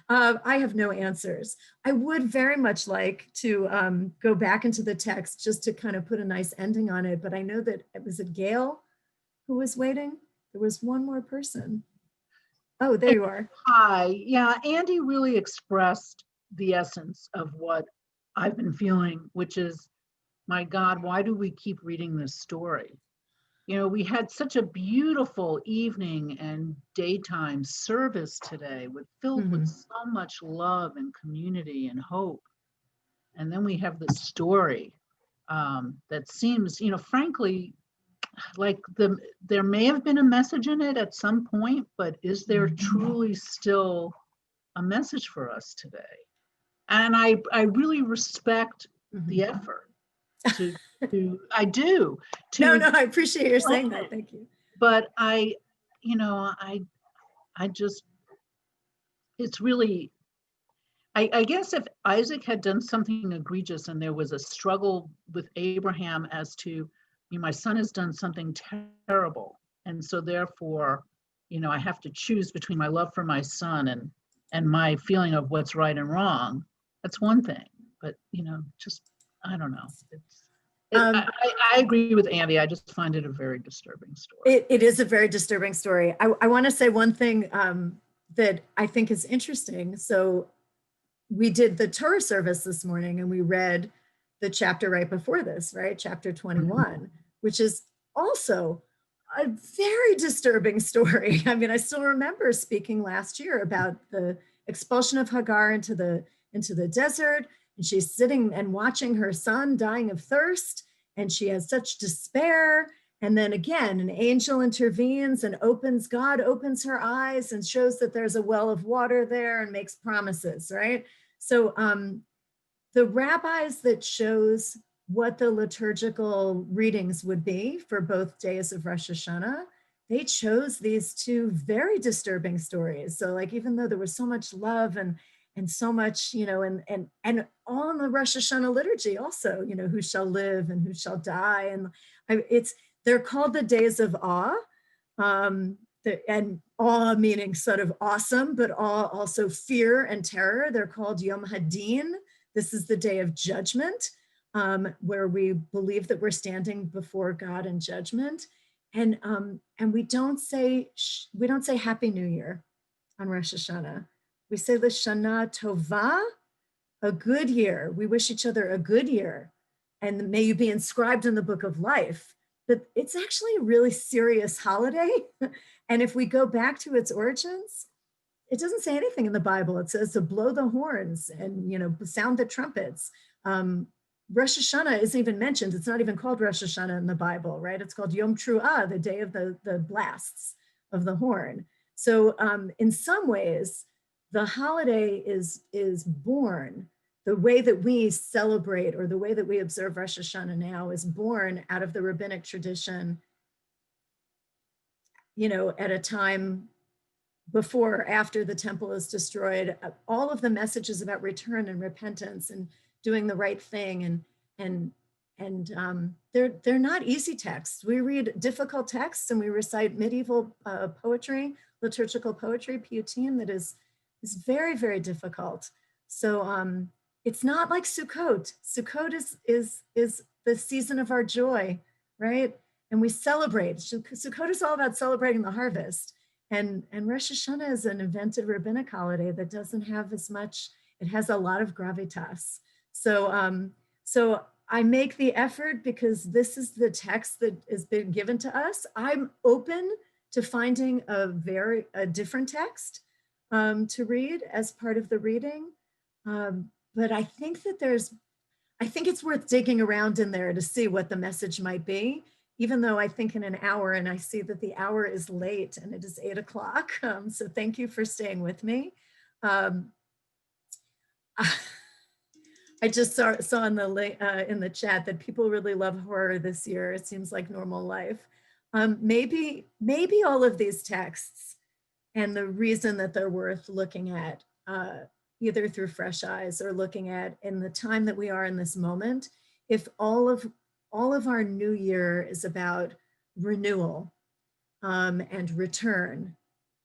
I have no answers. I would very much like to go back into the text just to kind of put a nice ending on it. But I know that it was Gail who was waiting. There was one more person. Oh, there you are. Hi. Yeah, Andy really expressed the essence of what I've been feeling, which is, my God, why do we keep reading this story? We had such a beautiful evening and daytime service today, filled with so much love and community and hope. And then we have this story that seems, frankly, like there may have been a message in it at some point, but is there truly still a message for us today? And I really respect the effort. I do. No, I appreciate your saying that. Thank you. But I just, it's really, I guess if Isaac had done something egregious and there was a struggle with Abraham as to, my son has done something terrible, and so therefore, I have to choose between my love for my son and my feeling of what's right and wrong. That's one thing. But just, I don't know. I agree with Andy. I just find it a very disturbing story. It is a very disturbing story. I want to say one thing that I think is interesting. So we did the Torah service this morning and we read the chapter right before this, right? Chapter 21, which is also a very disturbing story. I mean, I still remember speaking last year about the expulsion of Hagar into the desert. And she's sitting and watching her son dying of thirst, and she has such despair. And then again, an angel intervenes and God opens her eyes and shows that there's a well of water there and makes promises, right? So the rabbis that chose what the liturgical readings would be for both days of Rosh Hashanah, they chose these two very disturbing stories. So like, even though there was so much love and so much, and on the Rosh Hashanah liturgy also, who shall live and who shall die. And they're called the days of awe, and awe meaning sort of awesome, but awe also fear and terror. They're called Yom Hadin. This is the day of judgment, where we believe that we're standing before God in judgment. And we don't say Happy New Year on Rosh Hashanah. We say the Shana Tova, a good year. We wish each other a good year, and may you be inscribed in the book of life. But it's actually a really serious holiday. And if we go back to its origins, it doesn't say anything in the Bible. It says to blow the horns and, sound the trumpets. Rosh Hashanah isn't even mentioned. It's not even called Rosh Hashanah in the Bible, right? It's called Yom Truah, the day of the blasts of the horn. So in some ways, the holiday is born. The way that we celebrate, or the way that we observe Rosh Hashanah now, is born out of the rabbinic tradition, at a time before or after the temple is destroyed. All of the messages about return and repentance and doing the right thing, and they're not easy texts. We read difficult texts and we recite medieval poetry, liturgical poetry, piyutim, that is very, very difficult. So it's not like Sukkot. Sukkot is the season of our joy, right? And we celebrate. Sukkot is all about celebrating the harvest. And Rosh Hashanah is an invented rabbinic holiday that doesn't have as much, it has a lot of gravitas. So I make the effort because this is the text that has been given to us. I'm open to finding a different text to read as part of the reading. But I think it's worth digging around in there to see what the message might be, even though I think in an hour, and I see that the hour is late and it is 8 o'clock. So thank you for staying with me. I just saw in the chat that people really love horror this year. It seems like normal life. Maybe all of these texts and the reason that they're worth looking at, either through fresh eyes or looking at in the time that we are in this moment, if all of our new year is about renewal and return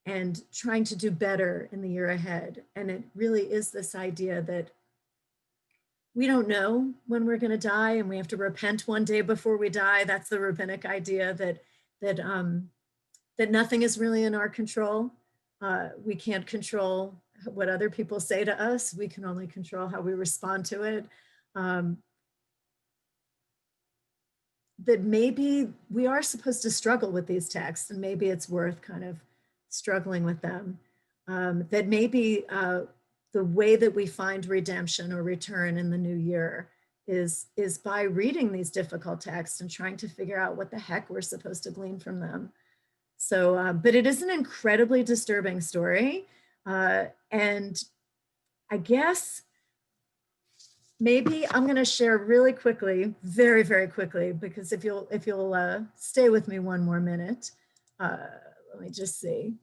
and trying to do better in the year ahead. And it really is this idea that we don't know when we're going to die and we have to repent one day before we die. That's the rabbinic idea that nothing is really in our control. We can't control what other people say to us. We can only control how we respond to it. That maybe we are supposed to struggle with these texts, and maybe it's worth kind of struggling with them. That maybe the way that we find redemption or return in the new year is by reading these difficult texts and trying to figure out what the heck we're supposed to glean from them. So, but it is an incredibly disturbing story. And I guess maybe I'm going to share really quickly, very, very quickly, because if you'll stay with me one more minute, let me just see.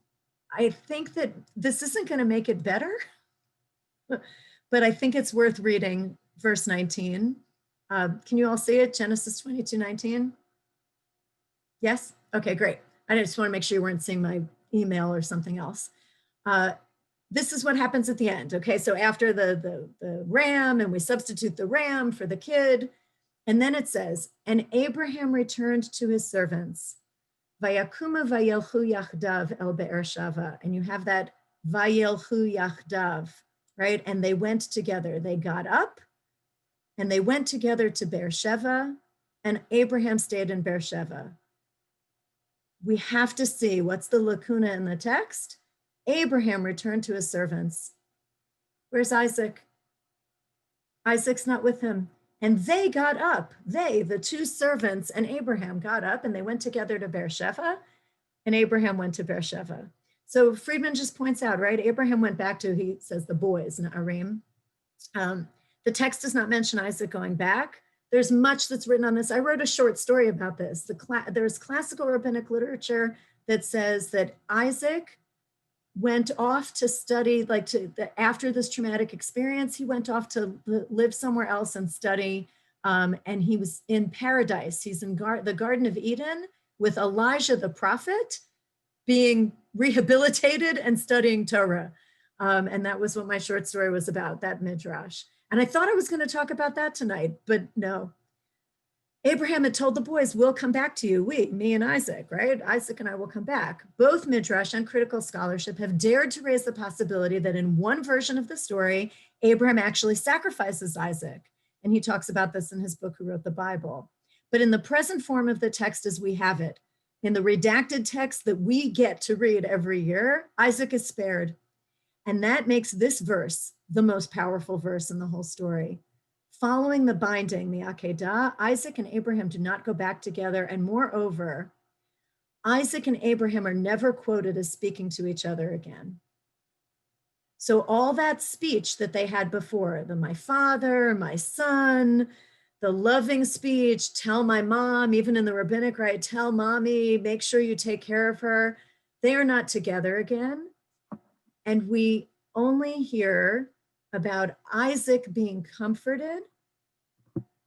I think that this isn't going to make it better, but I think it's worth reading verse 19. Can you all see it? Genesis 22:19. Yes? Okay, great. I just want to make sure you weren't seeing my email or something else. This is what happens at the end. Okay, so after the ram, and we substitute the ram for the kid, and then it says, and Abraham returned to his servants, Vayakuma vayelchu yachdav el be'er shava, and you have that vayelchu yachdav, right? And they went together. They got up, and they went together to Beersheba, and Abraham stayed in Beersheba. We have to see what's the lacuna in the text. Abraham returned to his servants. Where's Isaac? Isaac's not with him. And they got up. They, the two servants, and Abraham got up, and they went together to Beersheba, and Abraham went to Beersheba. So Friedman just points out, right? Abraham went back to, he says, the boys, Haverim. The text does not mention Isaac going back. There's much that's written on this. I wrote a short story about this. There's classical rabbinic literature that says that Isaac went off to study, after this traumatic experience, he went off to live somewhere else and study. And he was in paradise. He's in the Garden of Eden with Elijah the prophet, being rehabilitated and studying Torah. And that was what my short story was about, that midrash. And I thought I was going to talk about that tonight, but no. Abraham had told the boys, we'll come back to you, me and Isaac, right? Isaac and I will come back. Both midrash and critical scholarship have dared to raise the possibility that in one version of the story, Abraham actually sacrifices Isaac. And he talks about this in his book, Who Wrote the Bible. But in the present form of the text as we have it, in the redacted text that we get to read every year, Isaac is spared. And that makes this verse the most powerful verse in the whole story. Following the binding, the Akedah, Isaac and Abraham do not go back together. And moreover, Isaac and Abraham are never quoted as speaking to each other again. So all that speech that they had before, my father, my son, the loving speech, tell my mom, even in the rabbinic, right? Tell mommy, make sure you take care of her. They are not together again. And we only hear about Isaac being comforted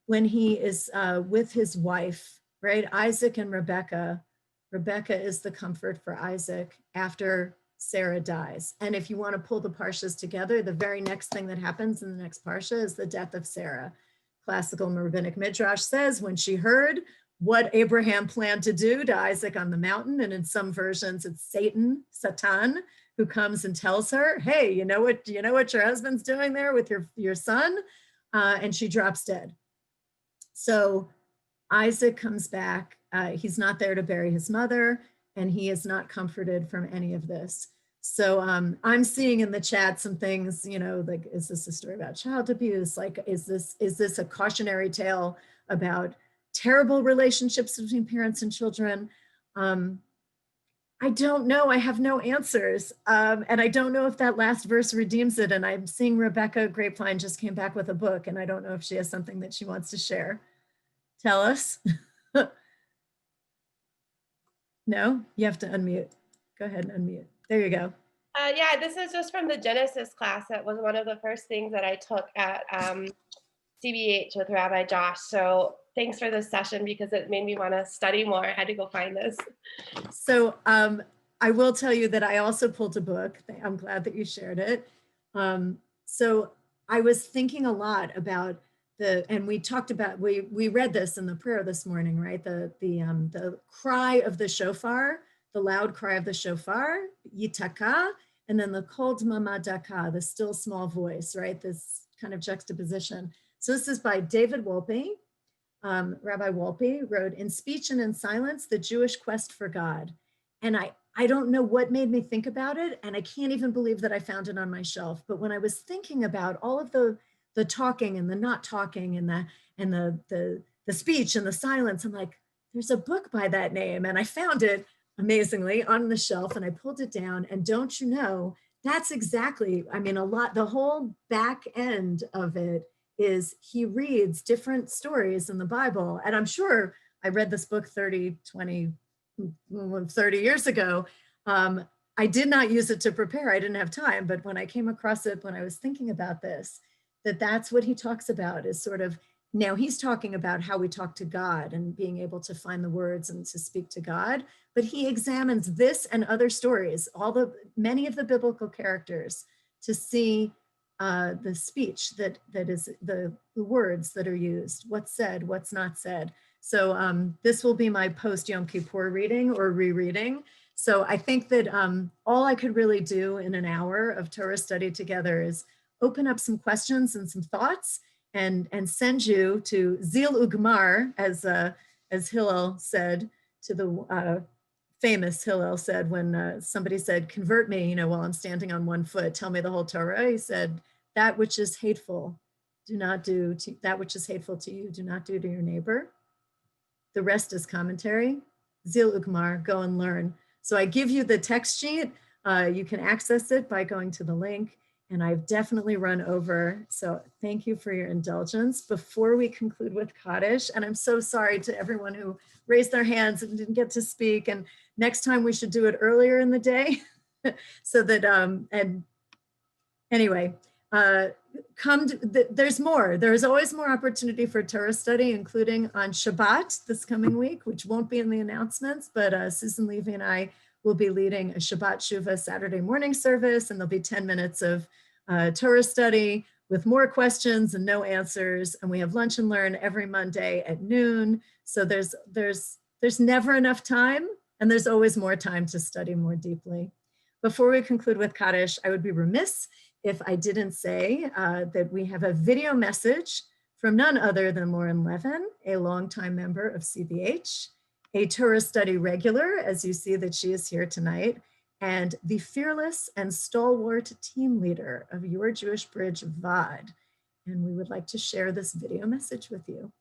when he is with his wife, right? Isaac and Rebecca. Rebecca is the comfort for Isaac after Sarah dies. And if you want to pull the parshas together, the very next thing that happens in the next parsha is the death of Sarah. Classical rabbinic midrash says when she heard what Abraham planned to do to Isaac on the mountain. And in some versions, it's Satan, who comes and tells her, hey, you know what your husband's doing there with your son? And she drops dead. So Isaac comes back. He's not there to bury his mother, and he is not comforted from any of this. So I'm seeing in the chat some things, like, is this a story about child abuse? Like, is this a cautionary tale about terrible relationships between parents and children? I don't know. I have no answers. And I don't know if that last verse redeems it. And I'm seeing Rebecca Grapevine just came back with a book, and I don't know if she has something that she wants to share. Tell us. No, you have to unmute. Go ahead and unmute. There you go. Yeah, this is just from the Genesis class. That was one of the first things that I took at CBH with Rabbi Josh. So thanks for this session, because it made me want to study more. I had to go find this. So I will tell you that I also pulled a book. I'm glad that you shared it. So I was thinking a lot about and we talked about, we read this in the prayer this morning, right? The cry of the shofar, the loud cry of the shofar, yitaka, and then the kol dmama daka, the still small voice, right? This kind of juxtaposition. So this is by David Wolpe. Rabbi Wolpe wrote, "In Speech and in Silence, the Jewish Quest for God." And I don't know what made me think about it, and I can't even believe that I found it on my shelf. But when I was thinking about all of the talking and the not talking and the speech and the silence, I'm like, there's a book by that name. And I found it amazingly on the shelf, and I pulled it down. And don't you know, that's exactly, the whole back end of it is he reads different stories in the Bible. And I'm sure I read this book 30 years ago. I did not use it to prepare. I didn't have time. But when I came across it, when I was thinking about this, that's what he talks about, is sort of, now he's talking about how we talk to God and being able to find the words and to speak to God. But he examines this and other stories, many of the biblical characters, to see the speech that is the words that are used, what's said, what's not said. So this will be my post Yom Kippur reading or rereading. So I think that all I could really do in an hour of Torah study together is open up some questions and some thoughts, and send you to Zil Ugmar, as Hillel said, to the famous Hillel said when somebody said, convert me, while I'm standing on one foot, tell me the whole Torah. He said, that which is hateful, do not do to that which is hateful to you, do not do to your neighbor. The rest is commentary. Zil Ugmar, go and learn. So I give you the text sheet. You can access it by going to the link. And I've definitely run over. So thank you for your indulgence. Before we conclude with Kaddish, and I'm so sorry to everyone who raised their hands and didn't get to speak. And next time we should do it earlier in the day so that, and anyway, there's more. There's always more opportunity for Torah study, including on Shabbat this coming week, which won't be in the announcements, but Susan Levy and I will be leading a Shabbat Shuvah Saturday morning service, and there'll be 10 minutes of Torah study with more questions and no answers. And we have lunch and learn every Monday at noon. So there's never enough time, and there's always more time to study more deeply. Before we conclude with Kaddish, I would be remiss if I didn't say that we have a video message from none other than Lauren Levin, a longtime member of CBH, a Torah study regular, as you see that she is here tonight, and the fearless and stalwart team leader of Your Jewish Bridge VOD. And we would like to share this video message with you.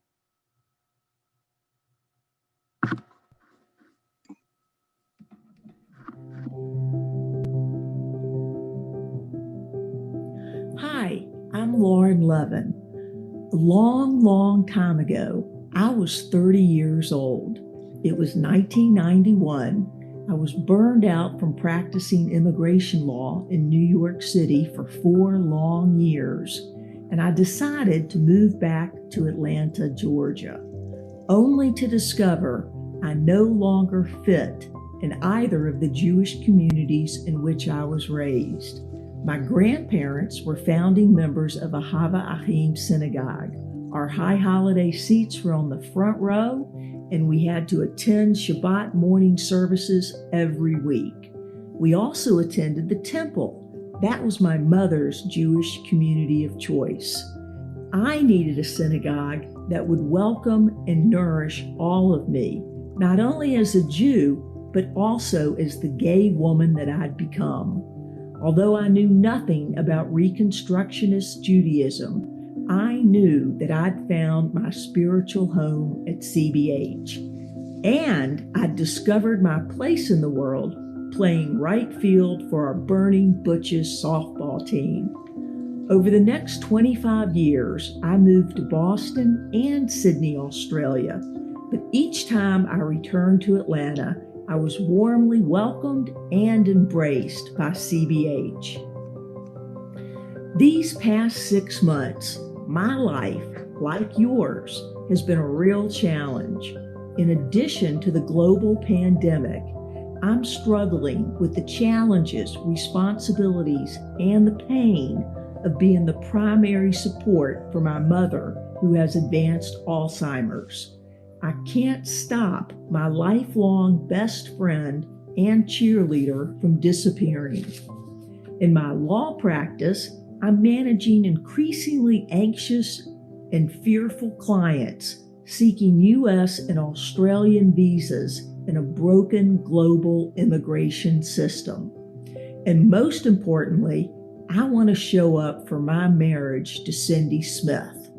Hi, I'm Lauren Levin. A long time ago, I was 30 years old. It was 1991. I was burned out from practicing immigration law in New York City for 4 long years, and I decided to move back to Atlanta, Georgia, only to discover I no longer fit in either of the Jewish communities in which I was raised. My grandparents were founding members of Ahava Achim Synagogue. Our high holiday seats were on the front row, and we had to attend Shabbat morning services every week. We also attended the temple. That was my mother's Jewish community of choice. I needed a synagogue that would welcome and nourish all of me, not only as a Jew, but also as the gay woman that I'd become. Although I knew nothing about Reconstructionist Judaism, I knew that I'd found my spiritual home at CBH. And I'd discovered my place in the world playing right field for our Burning Butches softball team. Over the next 25 years, I moved to Boston and Sydney, Australia. But each time I returned to Atlanta, I was warmly welcomed and embraced by CBH. These past 6 months, my life, like yours, has been a real challenge. In addition to the global pandemic, I'm struggling with the challenges, responsibilities, and the pain of being the primary support for my mother, who has advanced Alzheimer's. I can't stop my lifelong best friend and cheerleader from disappearing. In my law practice, I'm managing increasingly anxious and fearful clients seeking U.S. and Australian visas in a broken global immigration system. And most importantly, I want to show up for my marriage to Cindy Smith.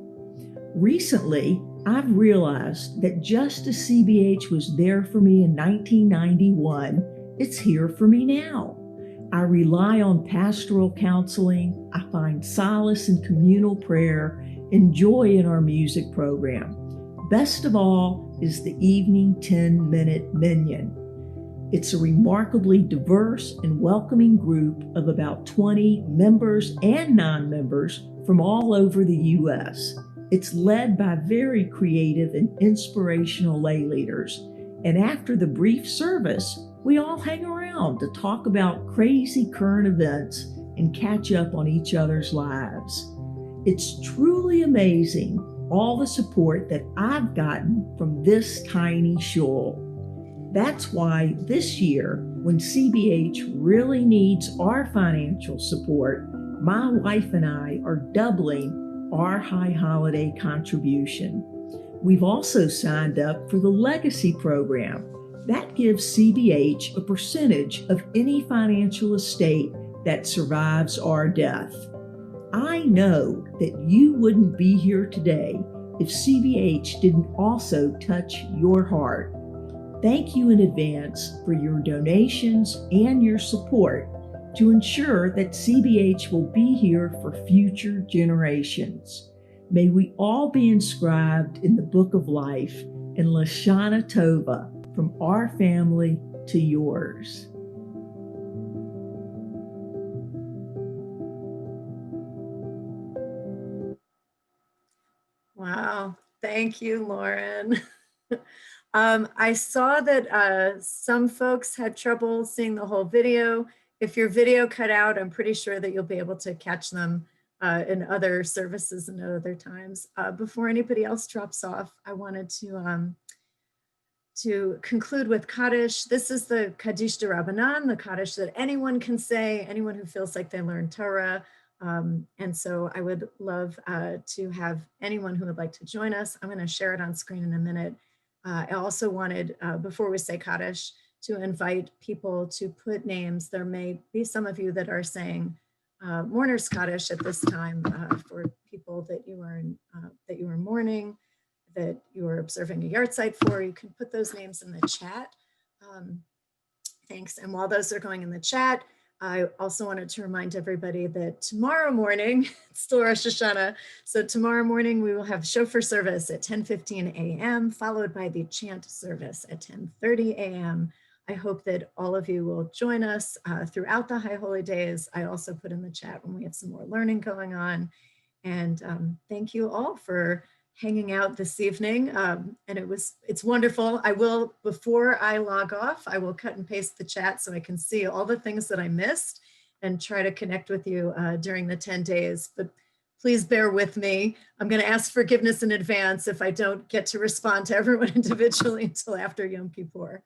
Recently, I've realized that just as CBH was there for me in 1991, it's here for me now. I rely on pastoral counseling. I find solace in communal prayer and joy in our music program. Best of all is the evening 10-minute minyan. It's a remarkably diverse and welcoming group of about 20 members and non-members from all over the U.S. It's led by very creative and inspirational lay leaders. And after the brief service, we all hang around to talk about crazy current events and catch up on each other's lives. It's truly amazing all the support that I've gotten from this tiny shul. That's why this year, when CBH really needs our financial support, my wife and I are doubling our high holiday contribution. We've also signed up for the Legacy program. That gives CBH a percentage of any financial estate that survives our death. I know that you wouldn't be here today if CBH didn't also touch your heart. Thank you in advance for your donations and your support to ensure that CBH will be here for future generations. May we all be inscribed in the book of life in Shana Tova, from our family to yours. Wow, thank you, Lauren. I saw that some folks had trouble seeing the whole video. If your video cut out, I'm pretty sure that you'll be able to catch them in other services and at other times. Before anybody else drops off, I wanted to conclude with Kaddish. This is the Kaddish de Rabbanan, the Kaddish that anyone can say, anyone who feels like they learned Torah. And so I would love to have anyone who would like to join us. I'm going to share it on screen in a minute. I also wanted, before we say Kaddish, to invite people to put names. There may be some of you that are saying mourner's Kaddish at this time for people that you are mourning, that you are observing a yard site for. You can put those names in the chat. Thanks. And while those are going in the chat, I also wanted to remind everybody that tomorrow morning, it's still Rosh Hashanah, so tomorrow morning we will have shofar service at 10:15 a.m., followed by the chant service at 10:30 a.m. I hope that all of you will join us throughout the High Holy Days. I also put in the chat when we have some more learning going on. And thank you all for hanging out this evening. And it's wonderful. I will, before I log off, I will cut and paste the chat so I can see all the things that I missed and try to connect with you during the 10 days. But please bear with me. I'm going to ask forgiveness in advance if I don't get to respond to everyone individually until after Yom Kippur.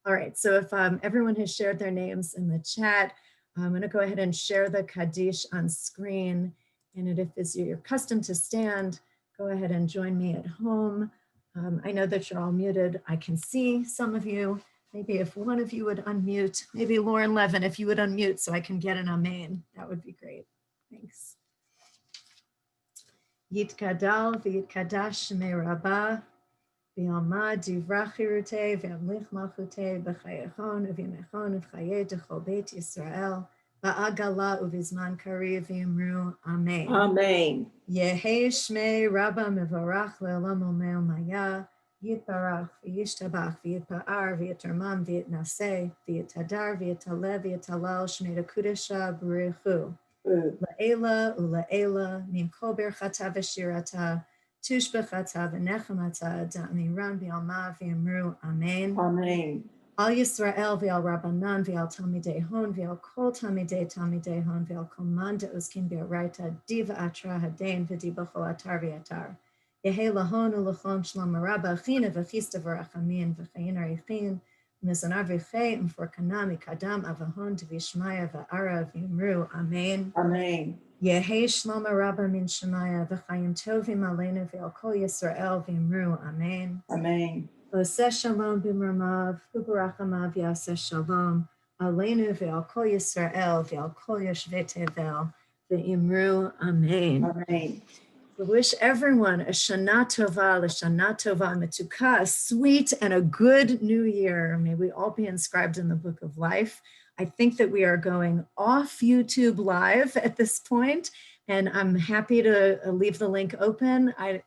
All right, so if everyone has shared their names in the chat, I'm going to go ahead and share the Kaddish on screen. And if it's your custom to stand, go ahead and join me at home. I know that you're all muted. I can see some of you. Maybe if one of you would unmute, maybe Lauren Levin, if you would unmute so I can get an amen, that would be great. Thanks. Yitkadal v'yitkadash shemei Rabbah, v'yalmad divrach chirutei v'yamlich malchutei b'chayechon u'v'yamechon u'v'chayei d'chol beit Yisrael ba'agala u'vizman kariv v'yimru amen. Amen. Yehei shmei Rabbah mevorach le'olam omer maya, Yitbarach v'yishtabach v'yitpa'ar v'yitarmam v'yitnaseh v'yitadar v'yitaleh v'yitalal shmei kudesha b'richu. La'ela ula'ela min kol berchata v'shirata tush b'chata v'nechamata da'amiran v'yalma v'yamru amen. Amen. Al Yisrael v'al Rabbanan v'al Talmidei Hon v'al kol Talmidei Hon v'al kol man de'oskin be'oraita diva atra hadain v'di b'chol atar v'yatar. Yehei lahon u'lachon shalom rabba china v'chista v'rachamin v'chayin arichin v'mizanar v'chei m'forkana mikadam avahon v'yishmaya v'ara v'yimru amen. Amen. Yehei shalom rabba min shemaya v'chayim tovim aleinu v'al kol Yisrael v'yimru amen. Amen. Oseh shalom b'mramav, u'barachamav yaseh shalom, aleinu v'al kol Yisrael v'al kol yoshvei tevel, v'imru amen. Amen. We wish everyone a Shana Tova, l'Shana Tova Metuka, a sweet and a good new year. May we all be inscribed in the book of life. I think that we are going off YouTube live at this point, and I'm happy to leave the link open. Haley